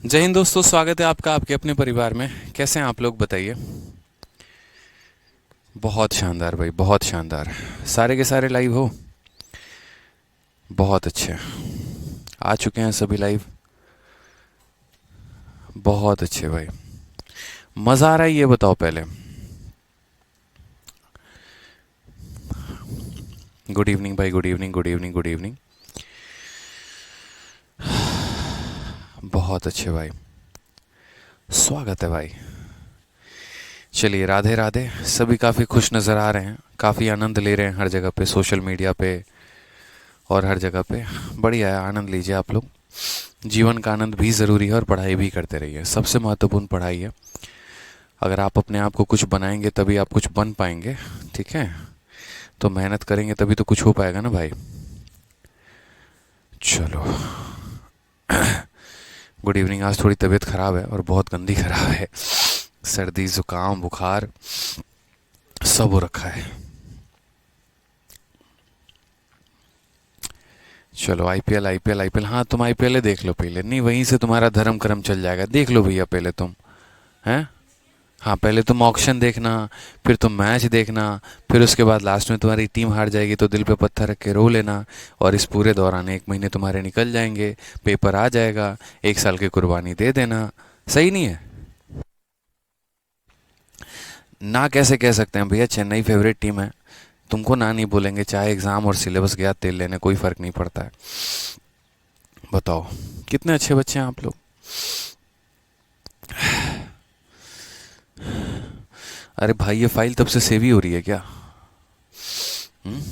जय हिंद दोस्तों, स्वागत है आपका आपके अपने परिवार में। कैसे हैं आप लोग, बताइए। बहुत शानदार भाई, बहुत शानदार। सारे के सारे लाइव हो। बहुत अच्छे। आ चुके हैं सभी लाइव। बहुत अच्छे भाई। मज़ा आ रहा है ये बताओ पहले। गुड इवनिंग भाई, good evening, good evening, good evening. बहुत अच्छे भाई। स्वागत है भाई। चलिए, राधे राधे। सभी काफ़ी खुश नज़र आ रहे हैं, काफ़ी आनंद ले रहे हैं हर जगह पे, सोशल मीडिया पे और हर जगह पे। बढ़िया है, आनंद लीजिए आप लोग। जीवन का आनंद भी ज़रूरी है और पढ़ाई भी करते रहिए। सबसे महत्वपूर्ण पढ़ाई है। अगर आप अपने आप को कुछ बनाएंगे तभी आप कुछ बन पाएंगे। ठीक है, तो मेहनत करेंगे तभी तो कुछ हो पाएगा ना भाई। चलो, गुड इवनिंग। आज थोड़ी तबीयत ख़राब है और बहुत गंदी ख़राब है। सर्दी ज़ुकाम बुखार सब हो रखा है। चलो, आईपीएल आईपीएल आईपीएल। हाँ, तुम आईपीएल देख लो पहले। नहीं, वहीं से तुम्हारा धर्म कर्म चल जाएगा। देख लो भैया पहले तुम। हैं? हाँ, पहले तुम ऑक्शन देखना, फिर तुम मैच देखना, फिर उसके बाद लास्ट में तुम्हारी टीम हार जाएगी तो दिल पे पत्थर रख के रो लेना। और इस पूरे दौरान 1 महीने तुम्हारे निकल जाएंगे, पेपर आ जाएगा, 1 साल की कुर्बानी दे देना। सही नहीं है? ना कैसे कह सकते हैं भैया, चेन्नई फेवरेट टीम है। तुमको ना नहीं बोलेंगे, चाहे एग्ज़ाम और सिलेबस गया तेल लेने, कोई फ़र्क नहीं पड़ता है। बताओ, कितने अच्छे बच्चे हैं आप लोग। अरे भाई, ये फाइल तब से सेव ही हो रही है क्या? हुँ?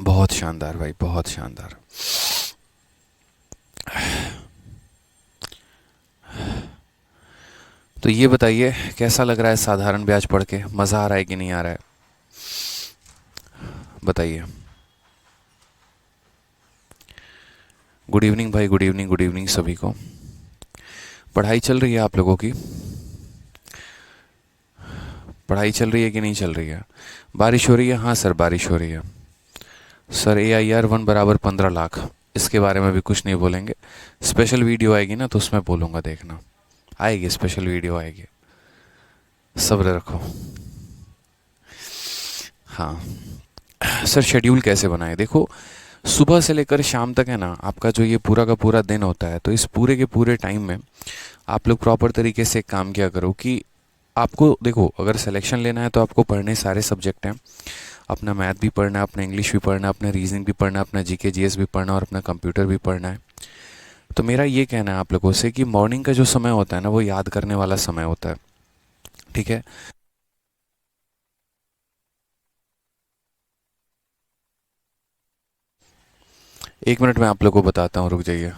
बहुत शानदार भाई, बहुत शानदार। तो ये बताइए, कैसा लग रहा है साधारण ब्याज पढ़ के? मज़ा आ रहा है कि नहीं आ रहा है? बताइए। गुड इवनिंग भाई, गुड इवनिंग, गुड इवनिंग सभी को। पढ़ाई चल रही है आप लोगों की? पढ़ाई चल रही है कि नहीं चल रही है? बारिश हो रही है? हाँ सर, बारिश हो रही है। सर, AIR 1 बराबर 15 लाख। इसके बारे में भी कुछ नहीं बोलेंगे। स्पेशल वीडियो आएगी ना तो उसमें बोलूँगा, देखना। आएगी, स्पेशल वीडियो आएगी। सब्र रखो। हाँ। सर, शेड्यूल कैसे बनाए? देखो, सुबह से लेकर शाम तक है ना, आपका जो ये पूरा का पूरा दिन होता है, तो इस पूरे के पूरे टाइम में आप लोग प्रॉपर तरीके से काम किया करो कि आपको देखो, अगर सिलेक्शन लेना है तो आपको पढ़ने सारे सब्जेक्ट हैं। अपना मैथ भी पढ़ना है, अपना इंग्लिश भी पढ़ना है, अपना रीजनिंग भी पढ़ना है, अपना जीके जीएस भी पढ़ना है और अपना कंप्यूटर भी पढ़ना है। तो मेरा ये कहना है आप लोगों से कि मॉर्निंग का जो समय होता है ना, वो याद करने वाला समय होता है। ठीक है। 1 मिनट में आप लोग को बताता हूँ, रुक जाइए।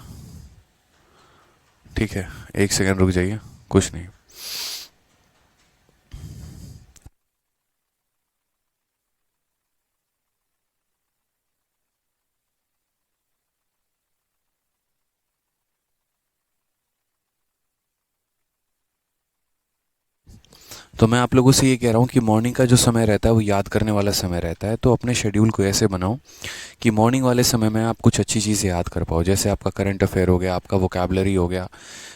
ठीक है, 1 सेकंड रुक जाइए। कुछ नहीं। तो मैं आप लोगों से ये कह रहा हूँ कि मॉर्निंग का जो समय रहता है वो याद करने वाला समय रहता है। तो अपने शेड्यूल को ऐसे बनाओ कि मॉर्निंग वाले समय में आप कुछ अच्छी चीज़ें याद कर पाओ। जैसे आपका करंट अफेयर हो गया, आपका वोकेबलरी हो गया।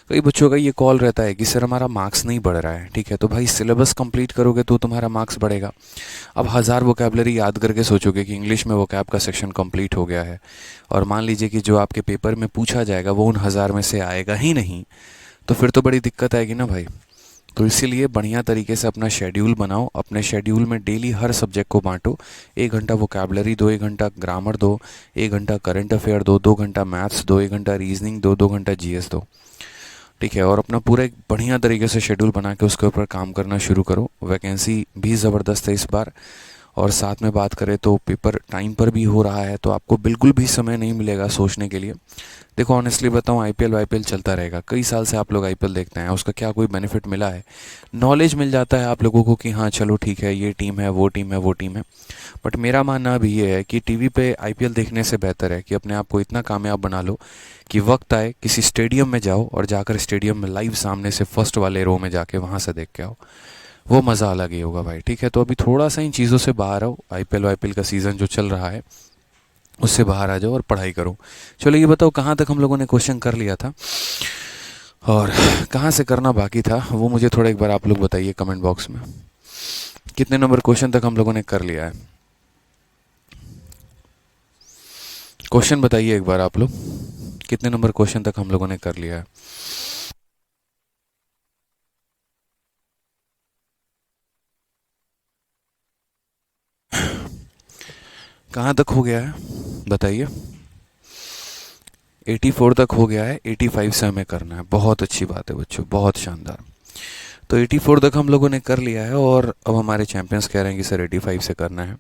कई बच्चों का ये कॉल रहता है कि सर हमारा मार्क्स नहीं बढ़ रहा है। ठीक है, तो भाई सिलेबस कंप्लीट करोगे तो तुम्हारा मार्क्स बढ़ेगा। अब 1000 वोकेबलरी याद करके सोचोगे कि इंग्लिश में वोकैब का सेक्शन कंप्लीट हो गया है, और मान लीजिए कि जो आपके पेपर में पूछा जाएगा वो उन 1000 में से आएगा ही नहीं, तो फिर तो बड़ी दिक्कत आएगी ना भाई। तो इसीलिए बढ़िया तरीके से अपना शेड्यूल बनाओ। अपने शेड्यूल में डेली हर सब्जेक्ट को बांटो। 1 घंटा वोकेबलरी दो, 1 घंटा ग्रामर दो, 1 घंटा करंट अफेयर दो, 2 घंटा मैथ्स दो, 1 घंटा रीजनिंग दो, 2 घंटा जीएस दो। ठीक है, और अपना पूरा एक बढ़िया तरीके से शेड्यूल बना के उसके ऊपर काम करना शुरू करो। वैकेंसी भी ज़बरदस्त है इस बार। और साथ में बात करें तो पेपर टाइम पर भी हो रहा है, तो आपको बिल्कुल भी समय नहीं मिलेगा सोचने के लिए। देखो, ऑनेस्टली बताऊं, आईपीएल वाईपीएल चलता रहेगा। कई साल से आप लोग आईपीएल देखते हैं, उसका क्या कोई बेनिफिट मिला है? नॉलेज मिल जाता है आप लोगों को कि हाँ चलो ठीक है, ये टीम है, वो टीम है, वो टीम है। बट मेरा मानना अभी ये है कि टीवी पे आईपीएल देखने से बेहतर है कि अपने आप को इतना कामयाब बना लो कि वक्त आए किसी स्टेडियम में जाओ और जाकर स्टेडियम में लाइव सामने से फर्स्ट वाले रो में जाके वहाँ से देख के आओ। वो मज़ा अलग ही होगा भाई। ठीक है, तो अभी थोड़ा सा इन चीज़ों से बाहर आओ। आईपीएल वाईपीएल का सीज़न जो चल रहा है, उससे बाहर आ जाओ और पढ़ाई करो। चलो ये बताओ कहाँ तक हम लोगों ने क्वेश्चन कर लिया था और कहाँ से करना बाकी था, वो मुझे थोड़ा एक बार आप लोग बताइए कमेंट बॉक्स में। कितने नंबर क्वेश्चन तक हम लोगों ने कर लिया है? क्वेश्चन बताइए एक बार आप लोग, कितने नंबर क्वेश्चन तक हम लोगों ने कर लिया है? कहाँ तक हो गया है बताइए। 84 तक हो गया है, 85 से हमें करना है। बहुत अच्छी बात है बच्चों, बहुत शानदार। तो 84 तक हम लोगों ने कर लिया है और अब हमारे चैंपियंस कह रहे हैं कि सर 85 से करना है।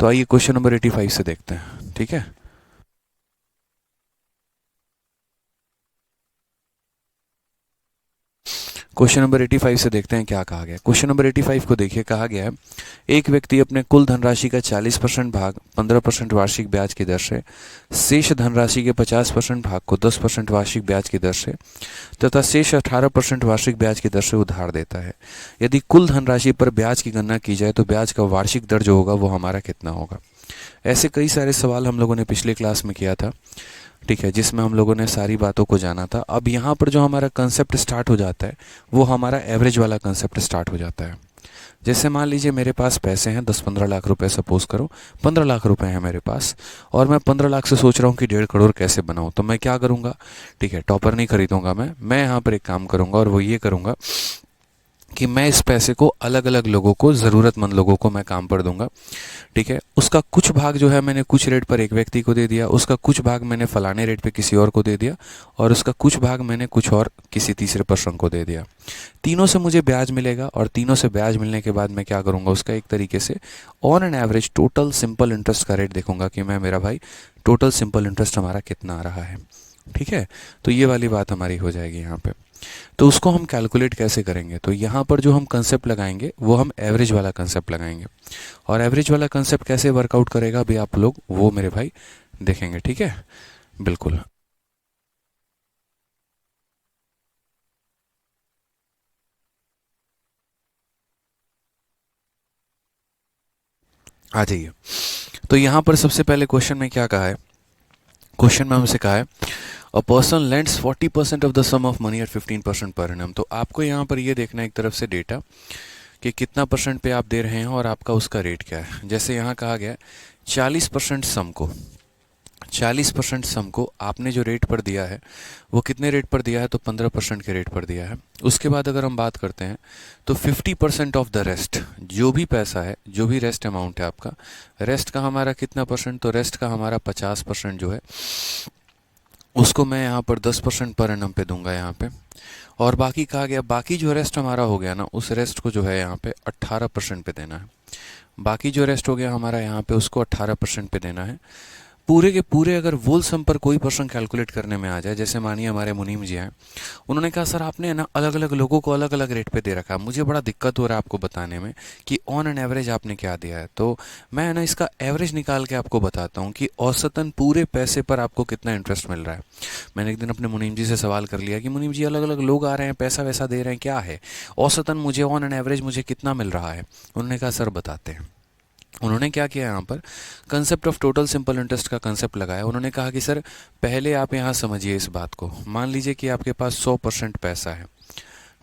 तो आइए क्वेश्चन नंबर 85 से देखते हैं, ठीक है। क्वेश्चन नंबर 85 से देखते हैं क्या कहा गया। क्वेश्चन नंबर 85 को देखिए, कहा गया है एक व्यक्ति अपने कुल धनराशि का 40% भाग 15% वार्षिक ब्याज की दर से, शेष धनराशि के 50% भाग को 10% वार्षिक ब्याज की दर से तथा शेष 18% वार्षिक ब्याज की दर से उधार देता है। यदि कुल धनराशि पर ब्याज की गणना की जाए तो ब्याज का वार्षिक दर जो होगा वो हमारा कितना होगा। ऐसे कई सारे सवाल हम लोगों ने पिछले क्लास में किया था, ठीक है, जिसमें हम लोगों ने सारी बातों को जाना था। अब यहाँ पर जो हमारा कंसेप्ट स्टार्ट हो जाता है वो हमारा एवरेज वाला कंसेप्ट स्टार्ट हो जाता है। जैसे मान लीजिए मेरे पास पैसे हैं 10-15 लाख रुपए, सपोज करो 15 लाख रुपए हैं मेरे पास, और मैं 15 लाख से सोच रहा हूँ कि 1.5 करोड़ कैसे बनाऊँ। तो मैं क्या करूँगा, ठीक है, टॉपर नहीं खरीदूंगा मैं यहाँ पर एक काम करूँगा और वो ये करूँगा कि मैं इस पैसे को अलग अलग लोगों को, ज़रूरतमंद लोगों को मैं काम पर दूंगा, ठीक है। उसका कुछ भाग जो है मैंने कुछ रेट पर एक व्यक्ति को दे दिया, उसका कुछ भाग मैंने फलाने रेट पे किसी और को दे दिया, और उसका कुछ भाग मैंने कुछ और किसी तीसरे पर्सन को दे दिया। तीनों से मुझे ब्याज मिलेगा और तीनों से ब्याज मिलने के बाद मैं क्या करूँगा, उसका एक तरीके से on an average total simple interest का रेट देखूंगा कि मैं, मेरा भाई, टोटल सिंपल इंटरेस्ट हमारा कितना आ रहा है, ठीक है। तो ये वाली बात हमारी हो जाएगी यहाँ पे। तो उसको हम कैलकुलेट कैसे करेंगे, तो यहाँ पर जो हम कंसेप्ट लगाएंगे वो हम एवरेज वाला कंसेप्ट लगाएंगे। और एवरेज वाला कंसेप्ट कैसे वर्कआउट करेगा अभी आप लोग वो मेरे भाई देखेंगे, ठीक है, बिल्कुल। आ जाइए। तो यहाँ पर सबसे पहले क्वेश्चन में क्या कहा है, क्वेश्चन में हमसे कहा है a person lends 40% of the sum of money at 15% per annum. तो आपको यहाँ पर ये देखना है एक तरफ से डेटा कि कितना परसेंट पे आप दे रहे हैं और आपका उसका रेट क्या है। जैसे यहाँ कहा गया 40% सम को, 40% सम को आपने जो रेट पर दिया है वो कितने रेट पर दिया है, तो 15% के रेट पर दिया है। उसके बाद अगर हम बात करते हैं तो 50% ऑफ द रेस्ट, जो भी पैसा है, जो भी रेस्ट अमाउंट है आपका, रेस्ट का हमारा कितना परसेंट, तो रेस्ट का हमारा 50% जो है उसको मैं यहाँ पर 10% पर एनम पे दूंगा यहाँ पे। और बाकी कहा गया, बाकी जो रेस्ट हमारा हो गया ना, उस रेस्ट को जो है यहाँ पे 18% पे देना है। बाकी जो रेस्ट हो गया हमारा यहाँ पे उसको 18% पे देना है। पूरे के पूरे अगर वोल सम पर कोई पर्सन कैलकुलेट करने में आ जाए, जैसे मानिए हमारे मुनीम जी हैं, उन्होंने कहा सर आपने ना अलग अलग लोगों को अलग अलग रेट पे दे रखा है, मुझे बड़ा दिक्कत हो रहा है आपको बताने में कि ऑन एन एवरेज आपने क्या दिया है। तो मैं ना इसका एवरेज निकाल के आपको बताता हूँ कि औसतन पूरे पैसे पर आपको कितना इंटरेस्ट मिल रहा है। मैंने एक दिन अपने मुनीम जी से सवाल कर लिया कि मुनीम जी अलग अलग लोग आ रहे हैं, पैसा वैसा दे रहे हैं, क्या है औसतन मुझे ऑन एन एवरेज मुझे कितना मिल रहा है। उन्होंने कहा सर बताते हैं। उन्होंने क्या किया, यहाँ पर concept of total simple interest का कंसेप्ट लगाया। उन्होंने कहा कि सर पहले आप यहाँ समझिए इस बात को, मान लीजिए कि आपके पास 100% पैसा है,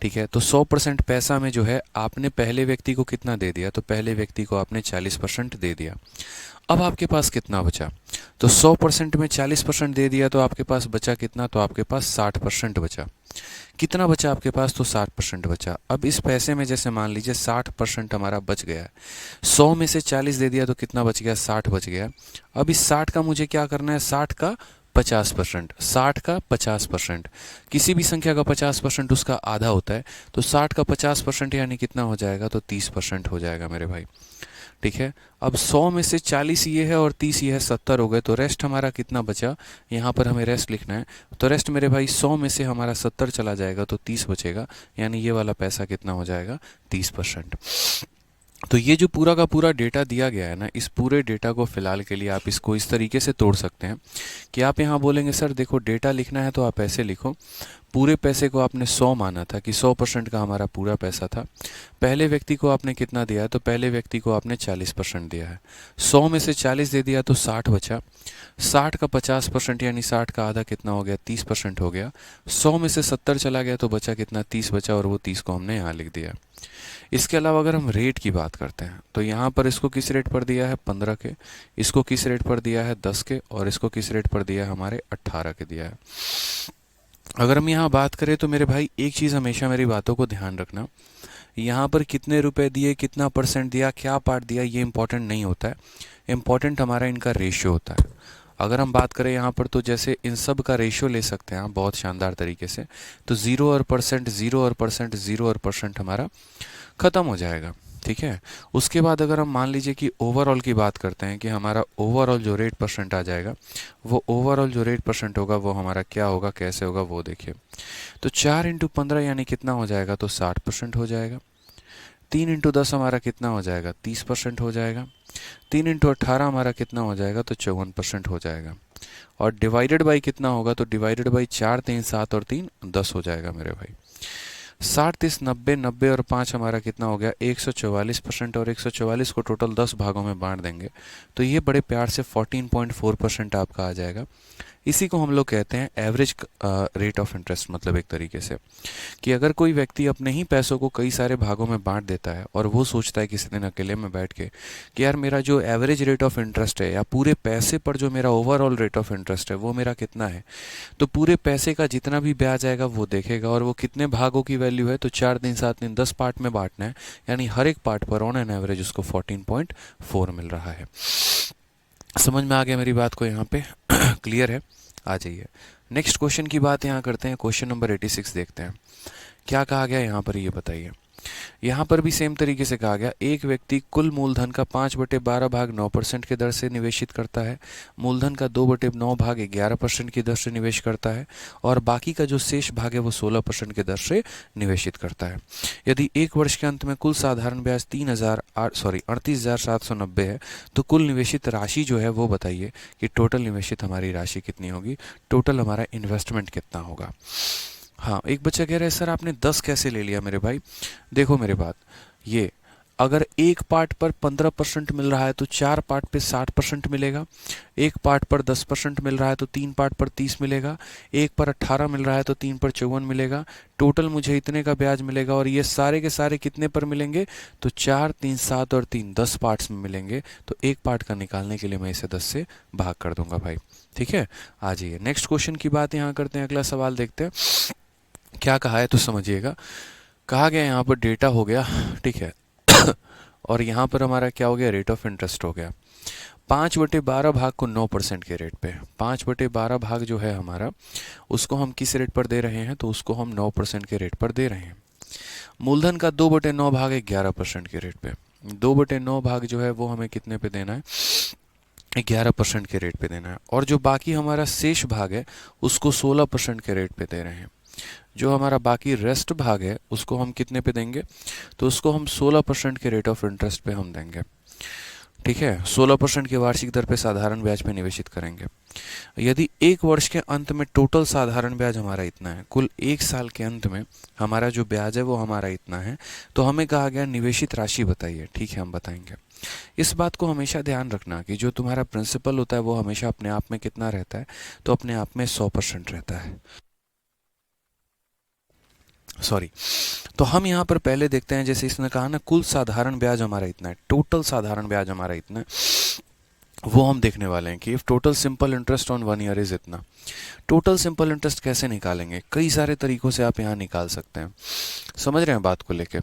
ठीक है। तो 100% पैसा में जो है आपने पहले व्यक्ति को कितना दे दिया, तो पहले व्यक्ति को आपने 40% दे दिया। अब आपके पास कितना बचा, तो 100% में 40% दे दिया तो आपके पास बचा कितना, तो आपके पास 60% बचा। कितना बचा आपके पास, तो 60% बचा। अब इस पैसे में जैसे मान लीजिए 60% हमारा बच गया है, 100 में से 40 दे दिया तो कितना बच गया, 60 बच गया। अब इस 60 का मुझे क्या करना है, 60 का 50%, 60 का 50%, किसी भी संख्या का 50% उसका आधा होता है, तो 60 का 50% यानी कितना हो जाएगा, तो 30% हो जाएगा मेरे भाई, ठीक है। अब 100 में से 40 ये है और 30 ये है, 70 हो गए। तो रेस्ट हमारा कितना बचा, यहाँ पर हमें रेस्ट लिखना है। तो रेस्ट मेरे भाई 100 में से हमारा 70 चला जाएगा तो 30 बचेगा, यानी ये वाला पैसा कितना हो जाएगा, 30%। तो ये जो पूरा का पूरा डेटा दिया गया है ना, इस पूरे डेटा को फिलहाल के लिए आप इसको इस तरीके से तोड़ सकते हैं कि आप यहाँ बोलेंगे सर देखो डेटा लिखना है तो आप ऐसे लिखो, पूरे पैसे को आपने 100 माना था कि 100% का हमारा पूरा पैसा था। पहले व्यक्ति को आपने कितना दिया है, तो पहले व्यक्ति को आपने 40% दिया है। 100 में से 40 दे दिया तो 60 बचा। 60 का 50% यानी 60 का आधा कितना हो गया, 30% हो गया। 100 में से 70 चला गया तो बचा कितना, 30 बचा, और वो 30 को हमने यहाँ लिख दिया। इसके अलावा अगर हम रेट की बात करते हैं तो यहाँ पर इसको किस रेट पर दिया है, 15 के, इसको किस रेट पर दिया है, 10 के, और इसको किस रेट पर दिया है, हमारे 18 के दिया है। अगर हम यहाँ बात करें तो मेरे भाई एक चीज़ हमेशा मेरी बातों को ध्यान रखना, यहाँ पर कितने रुपए दिए, कितना परसेंट दिया, क्या पार्ट दिया, ये इंपॉर्टेंट नहीं होता है। इंपॉर्टेंट हमारा इनका रेशियो होता है। अगर हम बात करें यहाँ पर तो जैसे इन सब का रेशियो ले सकते हैं आप बहुत शानदार तरीके से, तो 0 और परसेंट, 0 और परसेंट, 0 और परसेंट हमारा ख़त्म हो जाएगा। ठीक है। उसके बाद अगर हम मान लीजिए कि ओवरऑल की बात करते हैं कि हमारा ओवरऑल जो रेट परसेंट आ जाएगा, वो ओवरऑल जो रेट परसेंट होगा वो हमारा क्या होगा, कैसे होगा, वो देखिए। तो 4 इंटू 15 यानी कितना हो जाएगा, तो 60% हो जाएगा। 3 इंटू 10 हमारा कितना हो जाएगा, 30% हो जाएगा। 3 इंटू 18 हमारा कितना हो जाएगा, तो 54% हो जाएगा। और डिवाइडेड बाई कितना होगा, तो डिवाइडेड बाई 4 3 7 और 3 10 हो जाएगा मेरे भाई। 60 30 90, 90 और 5 हमारा कितना हो गया, 144%। और 144 को टोटल 10 भागों में बांट देंगे तो ये बड़े प्यार से 14.4% आपका आ जाएगा। इसी को हम लोग कहते हैं एवरेज रेट ऑफ इंटरेस्ट। मतलब एक तरीके से कि अगर कोई व्यक्ति अपने ही पैसों को कई सारे भागों में बांट देता है और वो सोचता है किसी दिन अकेले में बैठ के कि यार मेरा जो एवरेज रेट ऑफ इंटरेस्ट है या पूरे पैसे पर जो मेरा ओवरऑल रेट ऑफ इंटरेस्ट है वो मेरा कितना है, तो पूरे पैसे का जितना भी ब्याज आएगा वो देखेगा और वो कितने भागों की वैल्यू है, तो 4 दिन 7 दिन 10 पार्ट में बांटना है, यानी हर एक पार्ट पर ऑन एन एवरेज उसको 14.4 मिल रहा है। समझ में आ गया मेरी बात को यहाँ पे? क्लियर है? आ जाइए नेक्स्ट क्वेश्चन की बात यहाँ करते हैं। क्वेश्चन नंबर 86 देखते हैं क्या कहा गया यहाँ पर, ये बताइए। यहाँ पर भी सेम तरीके से कहा गया, एक व्यक्ति कुल मूलधन का 5/12 भाग 9% के दर से निवेशित करता है, मूलधन का 2/9 भाग 11% की दर से निवेश करता है और बाकी का जो शेष भाग है वो 16% के दर से निवेशित करता है। यदि एक वर्ष के अंत में कुल साधारण ब्याज 38,790 है तो कुल निवेशित राशि जो है वो बताइए कि टोटल निवेशित हमारी राशि कितनी होगी, टोटल हमारा इन्वेस्टमेंट कितना होगा। हाँ, एक बच्चा कह रहा है सर आपने 10 कैसे ले लिया मेरे भाई। देखो मेरे बात, ये अगर एक पार्ट पर 15% मिल रहा है तो 4 पार्ट पे 60% मिलेगा, एक पार्ट पर 10% मिल रहा है तो 3 पार्ट पर 30 मिलेगा, एक पर 18 मिल रहा है तो 3 पर 54 मिलेगा, टोटल मुझे इतने का ब्याज मिलेगा। और ये सारे के सारे कितने पर मिलेंगे, तो 4 3 7 और 3 10 पार्ट्स में मिलेंगे। तो एक पार्ट का निकालने के लिए मैं इसे 10 से भाग कर दूंगा भाई। ठीक है, आ जाइए नेक्स्ट क्वेश्चन की बात यहाँ करते हैं। अगला सवाल देखते हैं क्या कहा है, तो समझिएगा। कहा गया यहाँ पर डेटा हो गया, ठीक है और यहाँ पर हमारा क्या हो गया, रेट ऑफ इंटरेस्ट हो गया। 5/12 भाग को 9% के रेट पे, 5/12 भाग जो है हमारा उसको हम किस रेट पर दे रहे हैं, तो उसको हम 9% के रेट पर दे रहे हैं। मूलधन का 2/9 भाग 11% के रेट पे, 2/9 भाग जो है वो हमें कितने पे देना है, 11% के रेट पे देना है। और जो बाकी हमारा शेष भाग है उसको 16% के रेट पे दे रहे हैं। जो हमारा बाकी रेस्ट भाग है उसको हम कितने पे देंगे, तो उसको हम 16% के रेट ऑफ इंटरेस्ट पे हम देंगे। ठीक है, 16% की वार्षिक दर पे साधारण ब्याज पे निवेशित करेंगे। यदि एक वर्ष के अंत में टोटल साधारण ब्याज हमारा इतना है, कुल एक साल के अंत में हमारा जो ब्याज है वो हमारा इतना है, तो हमें कहा गया निवेशित राशि बताइए। ठीक है, हम बताएंगे। इस बात को हमेशा ध्यान रखना कि जो तुम्हारा प्रिंसिपल होता है वो हमेशा अपने आप में कितना रहता है, तो अपने आप में 100% रहता है। सॉरी, तो हम यहाँ पर पहले देखते हैं, जैसे इसने कहा ना कुल साधारण ब्याज हमारा इतना है, टोटल साधारण ब्याज हमारा इतना है, वो हम देखने वाले हैं कि if total simple interest on 1 year is इतना। टोटल सिंपल इंटरेस्ट कैसे निकालेंगे, कई सारे तरीकों से आप यहाँ निकाल सकते हैं। समझ रहे हैं बात को लेके?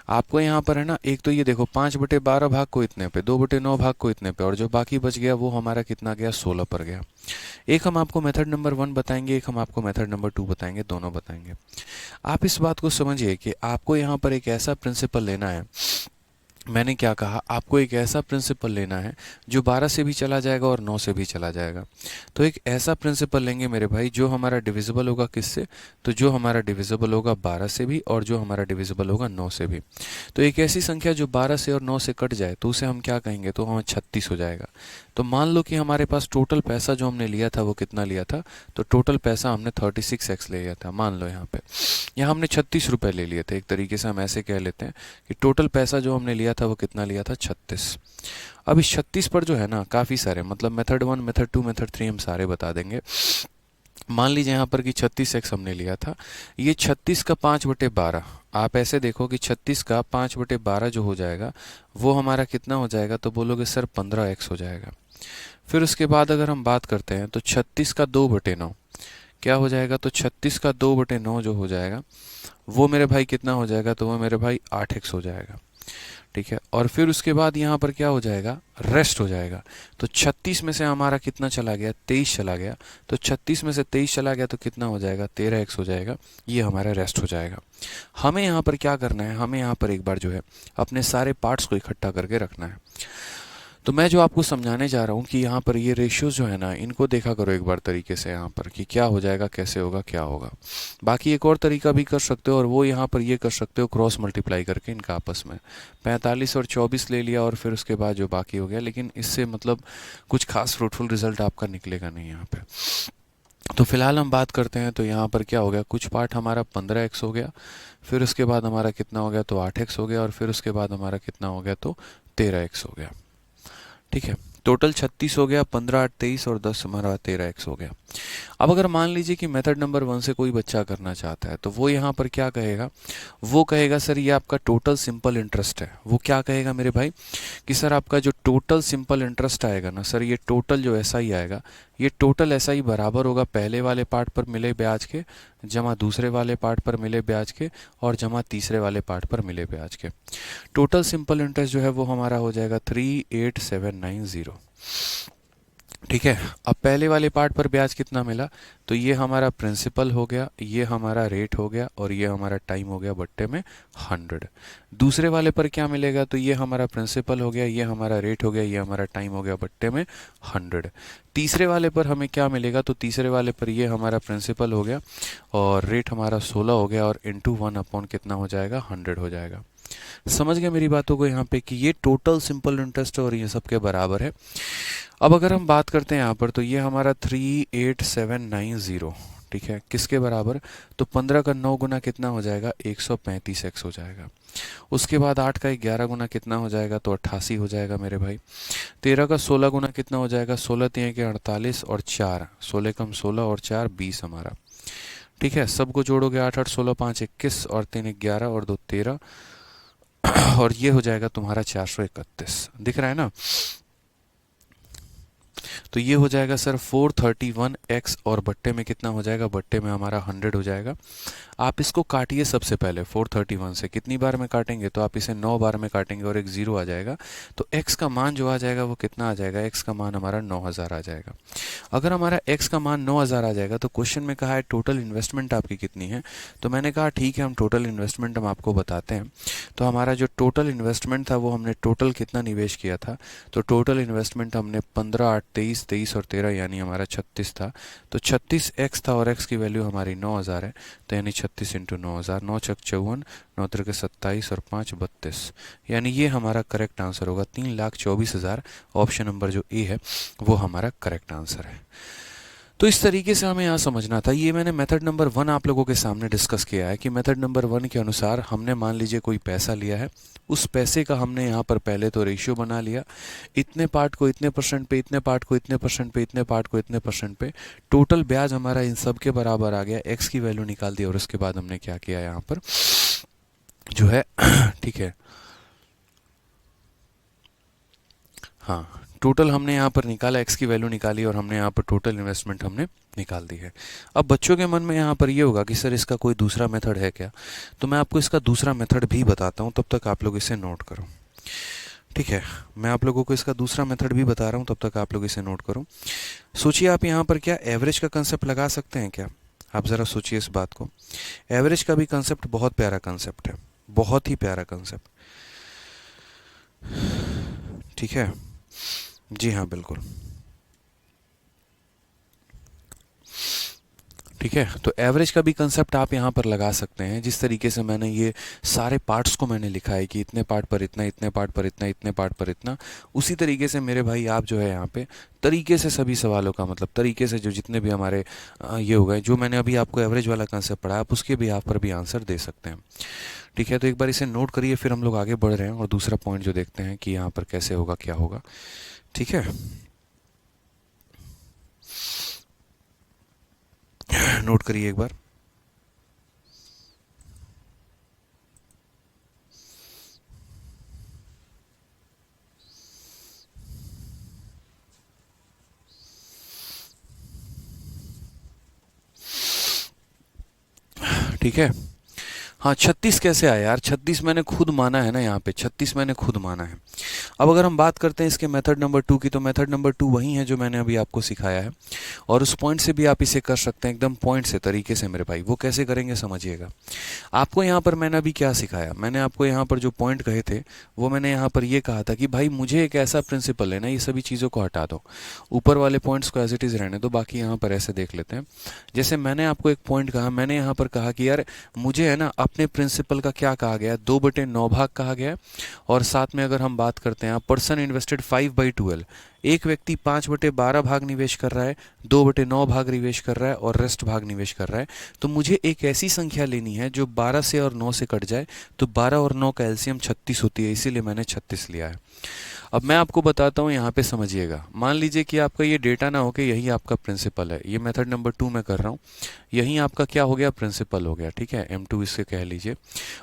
आपको यहाँ पर है ना, एक तो ये देखो 5/12 भाग को इतने पे, 2/9 भाग को इतने पे, और जो बाकी बच गया वो हमारा कितना गया, 16 पर गया। एक हम आपको मेथड नंबर 1 बताएंगे, एक हम आपको मेथड नंबर 2 बताएंगे, दोनों बताएंगे। आप इस बात को समझिए कि आपको यहाँ पर एक ऐसा प्रिंसिपल लेना है मैंने क्या कहा, आपको एक ऐसा प्रिंसिपल लेना है जो 12 से भी चला जाएगा और 9 से भी चला जाएगा। तो एक ऐसा प्रिंसिपल लेंगे मेरे भाई जो हमारा डिविजिबल होगा किससे, तो जो हमारा डिविजिबल होगा 12 से भी और जो हमारा डिविजिबल होगा 9 से भी। तो एक ऐसी संख्या जो 12 से और 9 से कट जाए तो उसे हम क्या कहेंगे, तो हमें 36 हो जाएगा। तो मान लो कि हमारे पास टोटल पैसा जो हमने लिया था वो कितना लिया था, तो टोटल पैसा हमने 36x ले लिया था। मान लो यहाँ हमने 36 रुपये ले लिए थे, एक तरीके से हम ऐसे कह लेते हैं कि टोटल पैसा जो हमने लिया था वो कितना लिया था, 36। अब इस 36 पर जो है ना काफ़ी सारे, मतलब मेथड 1 मेथड 2 मेथड 3 हम सारे बता देंगे। मान लीजिए यहाँ पर कि 36x हमने लिया था, ये 36 का 5/12, आप ऐसे देखो कि 36 का 5/12 जो हो जाएगा वो हमारा कितना हो जाएगा, तो बोलोगे सर 15x हो जाएगा। फिर उसके बाद अगर हम बात करते हैं तो 36 का 2/9 क्या हो जाएगा, तो 36 का 2/9 जो हो जाएगा वो मेरे भाई कितना हो जाएगा, तो वो मेरे भाई 8x हो जाएगा। ठीक है, और फिर उसके बाद यहाँ पर क्या हो जाएगा, रेस्ट हो जाएगा। तो 36 में से हमारा कितना चला गया, 23 चला गया। तो 36 में से 23 चला गया तो कितना हो जाएगा, 13x हो जाएगा। ये हमारा रेस्ट हो जाएगा। हमें यहाँ पर क्या करना है, हमें यहाँ पर एक बार जो है अपने सारे पार्ट्स को इकट्ठा करके रखना है। तो मैं जो आपको समझाने जा रहा हूँ कि यहाँ पर ये रेशियोज जो है ना, इनको देखा करो एक बार तरीके से यहाँ पर कि क्या हो जाएगा, कैसे होगा, क्या होगा। बाकी एक और तरीका भी कर सकते हो, और वो यहाँ पर ये कर सकते हो क्रॉस मल्टीप्लाई करके इनका आपस में 45 और 24 ले लिया और फिर उसके बाद जो बाकी हो गया, लेकिन इससे मतलब कुछ खास फ्रूटफुल रिजल्ट आपका निकलेगा नहीं यहाँ पे। तो फिलहाल हम बात करते हैं, तो यहाँ पर क्या हो गया, कुछ पार्ट हमारा 15x हो गया, फिर उसके बाद हमारा कितना हो गया, तो 8x हो गया, और फिर उसके बाद हमारा कितना हो गया, तो 13x हो गया। ठीक है, टोटल 36 हो गया, 15 8 23 और 10 हमारा 13x हो गया। अब अगर मान लीजिए कि मेथड नंबर 1 से कोई बच्चा करना चाहता है तो वो यहाँ पर क्या कहेगा, वो कहेगा सर ये आपका टोटल सिंपल इंटरेस्ट है। वो क्या कहेगा मेरे भाई कि सर आपका जो टोटल सिंपल इंटरेस्ट आएगा ना सर, ये टोटल जो एसआई आएगा, ये टोटल एसआई बराबर होगा पहले वाले पार्ट पर मिले ब्याज के जमा दूसरे वाले पार्ट पर मिले ब्याज के और जमा तीसरे वाले पार्ट पर मिले ब्याज के। टोटल सिंपल इंटरेस्ट जो है वो हमारा हो जाएगा 38790। ठीक है, अब पहले वाले पार्ट पर ब्याज कितना मिला, तो ये हमारा प्रिंसिपल हो गया, ये हमारा रेट हो गया और ये हमारा टाइम हो गया बट्टे में 100। दूसरे वाले पर क्या मिलेगा, तो ये हमारा प्रिंसिपल हो गया, ये हमारा रेट हो गया, ये हमारा टाइम हो गया बट्टे में 100। तीसरे वाले पर हमें क्या मिलेगा, तो तीसरे वाले पर ये हमारा प्रिंसिपल हो गया और रेट हमारा 16 हो गया और इंटू 1 कितना हो जाएगा, 100 हो जाएगा। समझ गए मेरी बातों को यहाँ पे कि ये टोटल सिंपल इंटरेस्ट और ये सबके बराबर है। अब अगर हम बात करते हैं यहाँ पर, तो ये हमारा 38790, ठीक है, किसके बराबर, तो 15 का 9 गुना कितना हो जाएगा, 135x हो जाएगा। उसके बाद 8 का 11 गुना कितना हो जाएगा, तो 88 हो जाएगा मेरे भाई। 13 का 16 गुना कितना हो जाएगा, 16 3 के 48 और 4, 16 कम 16 और 4 20 हमारा। ठीक है, सबको जोड़ोगे 8 8 16 5 21 और 3 11 और 2 13 और ये हो जाएगा तुम्हारा 431। दिख रहा है ना। तो ये हो जाएगा सर 431x और बट्टे में कितना हो जाएगा, बट्टे में हमारा 100 हो जाएगा। आप इसको काटिए सबसे पहले 431 से, कितनी बार में काटेंगे, तो आप इसे 9 बार में काटेंगे और एक 0 आ जाएगा। तो x का मान जो आ जाएगा वो कितना आ जाएगा, x का मान हमारा 9000 आ जाएगा। अगर हमारा x का मान 9000 आ जाएगा तो क्वेश्चन में कहा है टोटल इन्वेस्टमेंट आपकी कितनी है, तो मैंने कहा ठीक है हम टोटल इन्वेस्टमेंट हम आपको बताते हैं। तो हमारा जो टोटल इन्वेस्टमेंट था वो हमने टोटल कितना निवेश किया था, तो टोटल इन्वेस्टमेंट हमने 15 8 23 23 और 13 यानी हमारा 36 था। तो 36x था और x की वैल्यू हमारी 9000 है, तो यानी 36 इंटू 9000, 9 छक 54, 9 तिरके 27 और 5 32, यानी ये हमारा करेक्ट आंसर होगा 3,24,000। ऑप्शन नंबर जो ए है वो हमारा करेक्ट आंसर है। तो इस तरीके से हमें यहाँ समझना था। ये मैंने मेथड नंबर 1 आप लोगों के सामने डिस्कस किया है कि मेथड नंबर 1 के अनुसार हमने मान लीजिए कोई पैसा लिया है, उस पैसे का हमने यहाँ पर पहले तो रेशियो बना लिया, इतने पार्ट को इतने परसेंट पे, इतने पार्ट को इतने परसेंट पे, इतने पार्ट को इतने परसेंट पे, टोटल ब्याज हमारा इन सब के बराबर आ गया, एक्स की वैल्यू निकाल दी और उसके बाद हमने क्या किया यहाँ पर जो है ठीक है, हाँ टोटल हमने यहाँ पर निकाला, एक्स की वैल्यू निकाली और हमने यहाँ पर टोटल इन्वेस्टमेंट हमने निकाल दी है। अब बच्चों के मन में यहाँ पर ये होगा कि सर इसका कोई दूसरा मेथड है क्या, तो मैं आपको इसका दूसरा मेथड भी बताता हूँ, तब तक आप लोग इसे नोट करो। ठीक है, मैं आप लोगों को इसका दूसरा मेथड भी बता रहा हूँ, तब तक आप लोग इसे नोट करो। सोचिए आप यहाँ पर क्या एवरेज का कंसेप्ट लगा सकते हैं क्या, आप ज़रा सोचिए इस बात को। एवरेज का भी कंसेप्ट बहुत प्यारा कंसेप्ट है, बहुत ही प्यारा कंसेप्ट। ठीक है। जी हाँ, बिल्कुल। ठीक है, तो एवरेज का भी कंसेप्ट आप यहाँ पर लगा सकते हैं। जिस तरीके से मैंने ये सारे पार्ट्स को मैंने लिखा है कि इतने पार्ट पर इतना, इतने पार्ट पर इतना, इतने पार्ट पर इतना, उसी तरीके से मेरे भाई आप जो है यहाँ पे तरीके से सभी सवालों का मतलब तरीके से जो जितने भी हमारे ये हो गए, जो मैंने अभी आपको एवरेज वाला कंसेप्ट पढ़ाया, आप उसके भी यहाँ पर भी आंसर दे सकते हैं। ठीक है, तो एक बार इसे नोट करिए, फिर हम लोग आगे बढ़ रहे हैं और दूसरा पॉइंट जो देखते हैं कि यहाँ पर कैसे होगा, क्या होगा। ठीक है, नोट करिए एक बार। ठीक है। हाँ, 36 कैसे आया यार? 36 मैंने खुद माना है ना, यहाँ पे 36 मैंने खुद माना है। अब अगर हम बात करते हैं इसके मेथड नंबर 2 की, तो मेथड नंबर 2 वही है जो मैंने अभी आपको सिखाया है, और उस पॉइंट से भी आप इसे कर सकते हैं एकदम पॉइंट से तरीके से मेरे भाई। वो कैसे करेंगे समझिएगा। आपको यहाँ पर मैंने अभी क्या सिखाया, मैंने आपको यहाँ पर जो पॉइंट कहे थे वो मैंने यहाँ पर ये कहा था कि भाई मुझे एक ऐसा प्रिंसिपल है ना, ये सभी चीज़ों को हटा दो, ऊपर वाले पॉइंट्स को एज इट इज़ रहने दो, बाकी यहाँ पर ऐसे देख लेते हैं। जैसे मैंने आपको एक पॉइंट कहा, मैंने यहाँ पर कहा कि यार मुझे है ना अपने प्रिंसिपल का क्या कहा गया, 2/9 भाग कहा गया है, और साथ में अगर हम बात करते हैं, पर्सन इन्वेस्टेड 5/12, एक व्यक्ति 5/12 भाग निवेश कर रहा है, 2/9 भाग निवेश कर रहा है और रेस्ट भाग निवेश कर रहा है। तो मुझे एक ऐसी संख्या लेनी है जो 12 से और 9 से कट जाए, तो 12 और 9 का एलसीएम 36 होती है, इसीलिए मैंने 36 लिया है। अब मैं आपको बताता हूँ, यहाँ पे समझिएगा। मान लीजिए कि आपका ये डेटा ना हो के यही आपका प्रिंसिपल है, ये मेथड नंबर 2 में कर रहा हूँ, यही आपका क्या हो गया, प्रिंसिपल हो गया। ठीक है, M2 इसके कह लीजिए,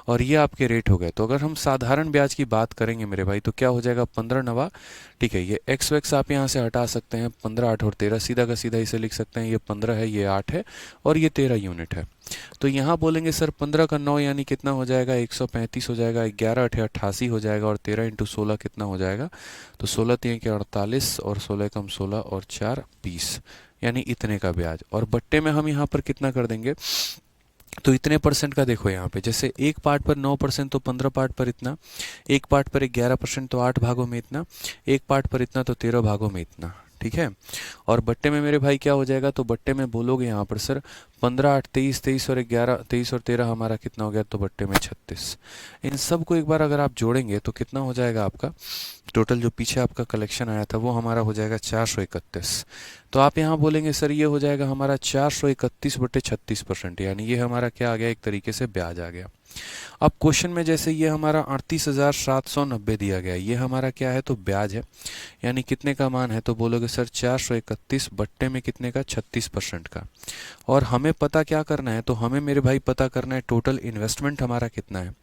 और ये आपके रेट हो गए। तो अगर हम साधारण ब्याज की बात करेंगे मेरे भाई, तो क्या हो जाएगा, 15 नवा। ठीक है, ये एक्स वैक्स आप यहाँ से हटा सकते हैं, 15, 8 और 13, सीधा का सीधा इसे लिख सकते हैं, ये 15 है, ये 8 है और ये 13 यूनिट है। तो यहाँ बोलेंगे सर 15 का 9 यानी कितना हो जाएगा, 135 हो जाएगा, 11 8 88 हो जाएगा, और 13 × 16 कितना हो जाएगा, तो 16 3 के 48, और 16 कम 16 और 4 20, यानी इतने का ब्याज। और बट्टे में हम यहाँ पर कितना कर देंगे, तो इतने परसेंट का देखो यहाँ पे, जैसे एक पार्ट पर 9% तो 15 पार्ट पर इतना, एक पार्ट पर 11% तो 8 भागों में इतना, एक पार्ट पर इतना तो 13 भागों में इतना। ठीक है, और बट्टे में मेरे भाई क्या हो जाएगा, तो बट्टे में बोलोगे यहाँ पर सर 15 8 23, 23 और 11, 23 और 13 हमारा कितना हो गया, तो बट्टे में 36। इन सब को एक बार अगर आप जोड़ेंगे तो कितना हो जाएगा आपका टोटल, जो पीछे आपका कलेक्शन आया था वो हमारा हो जाएगा 431। तो आप यहाँ बोलेंगे सर ये हो जाएगा हमारा 431/36%, यानी ये हमारा क्या आ गया, एक तरीके से ब्याज आ गया। अब क्वेश्चन में जैसे ये हमारा 38,790 दिया गया, ये हमारा क्या है, तो ब्याज है, यानी कितने का मान है, तो बोलोगे सर 431 बट्टे में कितने का, 36% का। और हमें पता क्या करना है, तो हमें मेरे भाई पता करना है टोटल इन्वेस्टमेंट हमारा कितना है।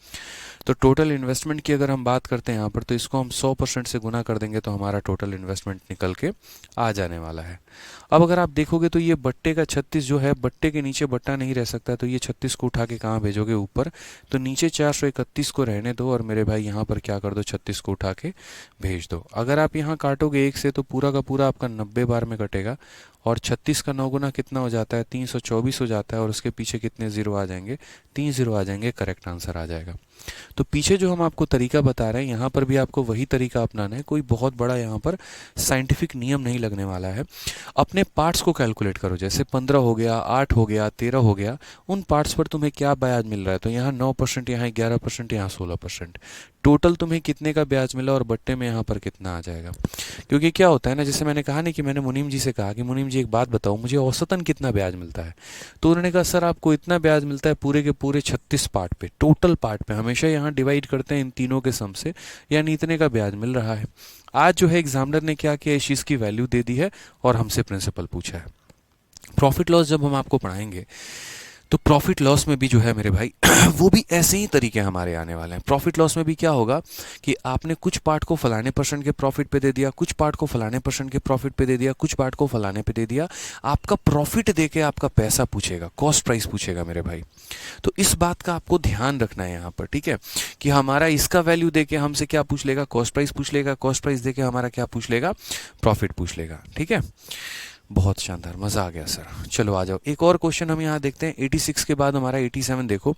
तो टोटल इन्वेस्टमेंट की अगर हम बात करते हैं यहाँ पर, तो इसको हम 100% से गुना कर देंगे तो हमारा टोटल इन्वेस्टमेंट निकल के आ जाने वाला है। अब अगर आप देखोगे तो ये बट्टे का 36 जो है, बट्टे के नीचे बट्टा नहीं रह सकता, तो ये 36 को उठा के कहाँ भेजोगे, ऊपर। तो नीचे 431 को रहने दो, और मेरे भाई यहाँ पर क्या कर दो, 36 को उठा के भेज दो। अगर आप यहाँ काटोगे 1 से, तो पूरा का पूरा आपका 90 बार में कटेगा, और 36 का 9 गुना कितना हो जाता है, 324 हो जाता है, और उसके पीछे कितने जीरो आ जाएंगे, 3 जीरो आ जाएंगे, करेक्ट आंसर आ जाएगा। तो पीछे जो हम आपको तरीका बता रहे हैं, यहाँ पर भी आपको वही तरीका अपनाना है, कोई बहुत बड़ा यहाँ पर साइंटिफिक नियम नहीं लगने वाला है। अपने पार्ट्स को कैलकुलेट करो, जैसे 15 हो गया, 8 हो गया, 13 हो गया, उन पार्ट्स पर तुम्हें क्या ब्याज मिल रहा है, तो यहाँ 9%, यहाँ 11%, यहाँ 16%, टोटल तुम्हें कितने का ब्याज मिला, और बट्टे में यहाँ पर कितना आ जाएगा। क्योंकि क्या होता है ना, जैसे मैंने कहा नहीं कि मैंने मुनीम जी से कहा कि मुनीम जी एक बात बताओ, मुझे औसतन कितना ब्याज मिलता है, तो उन्होंने कहा सर आपको इतना ब्याज मिलता है पूरे के पूरे 36 पार्ट पे, टोटल पार्ट पे, हमेशा यहाँ डिवाइड करते हैं इन तीनों के सम से, यानी इतने का ब्याज मिल रहा है। आज जो है एग्जामिनर ने क्या किया, इस चीज़ की वैल्यू दे दी है और हमसे प्रिंसिपल पूछा है। प्रॉफिट लॉस जब हम आपको पढ़ाएंगे, तो प्रॉफिट लॉस में भी जो है मेरे भाई वो भी ऐसे ही तरीके हमारे आने वाले हैं। प्रॉफिट लॉस में भी क्या होगा कि आपने कुछ पार्ट को फलाने परसेंट के प्रॉफिट पे दे दिया, कुछ पार्ट को फलाने परसेंट के प्रॉफिट पे दे दिया, कुछ पार्ट को फलाने पे दे दिया, आपका प्रॉफिट दे के आपका पैसा पूछेगा, कॉस्ट प्राइस पूछेगा मेरे भाई। तो इस बात का आपको ध्यान रखना है यहाँ पर, ठीक है, कि हमारा इसका वैल्यू दे के हमसे क्या पूछ लेगा, कॉस्ट प्राइस पूछ लेगा, कॉस्ट प्राइस दे के हमारा क्या पूछ लेगा, प्रॉफिट पूछ लेगा। ठीक है, बहुत शानदार, मज़ा आ गया सर। चलो आ जाओ, एक और क्वेश्चन हम यहाँ देखते हैं। 86 के बाद हमारा 87 देखो,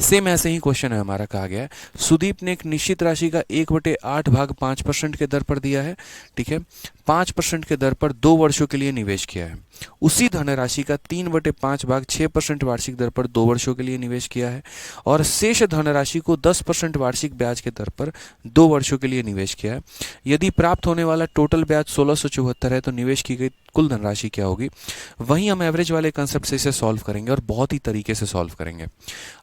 सेम ऐसे ही क्वेश्चन है हमारा। कहा गया है सुदीप ने एक निश्चित राशि का 1/8 भाग 5% के दर पर दिया है, ठीक है, 5% के दर पर 2 वर्षों के लिए निवेश किया है। उसी धनराशि का 3/5 भाग 6% वार्षिक दर पर 2 वर्षों के लिए निवेश किया है, और शेष धनराशि को 10% वार्षिक ब्याज के दर पर 2 वर्षों के लिए निवेश किया है। यदि प्राप्त होने वाला टोटल ब्याज 1674 है तो निवेश की गई कुल धनराशि क्या होगी। वहीं हम एवरेज वाले कंसेप्ट से इसे सॉल्व करेंगे और बहुत ही तरीके से सॉल्व करेंगे।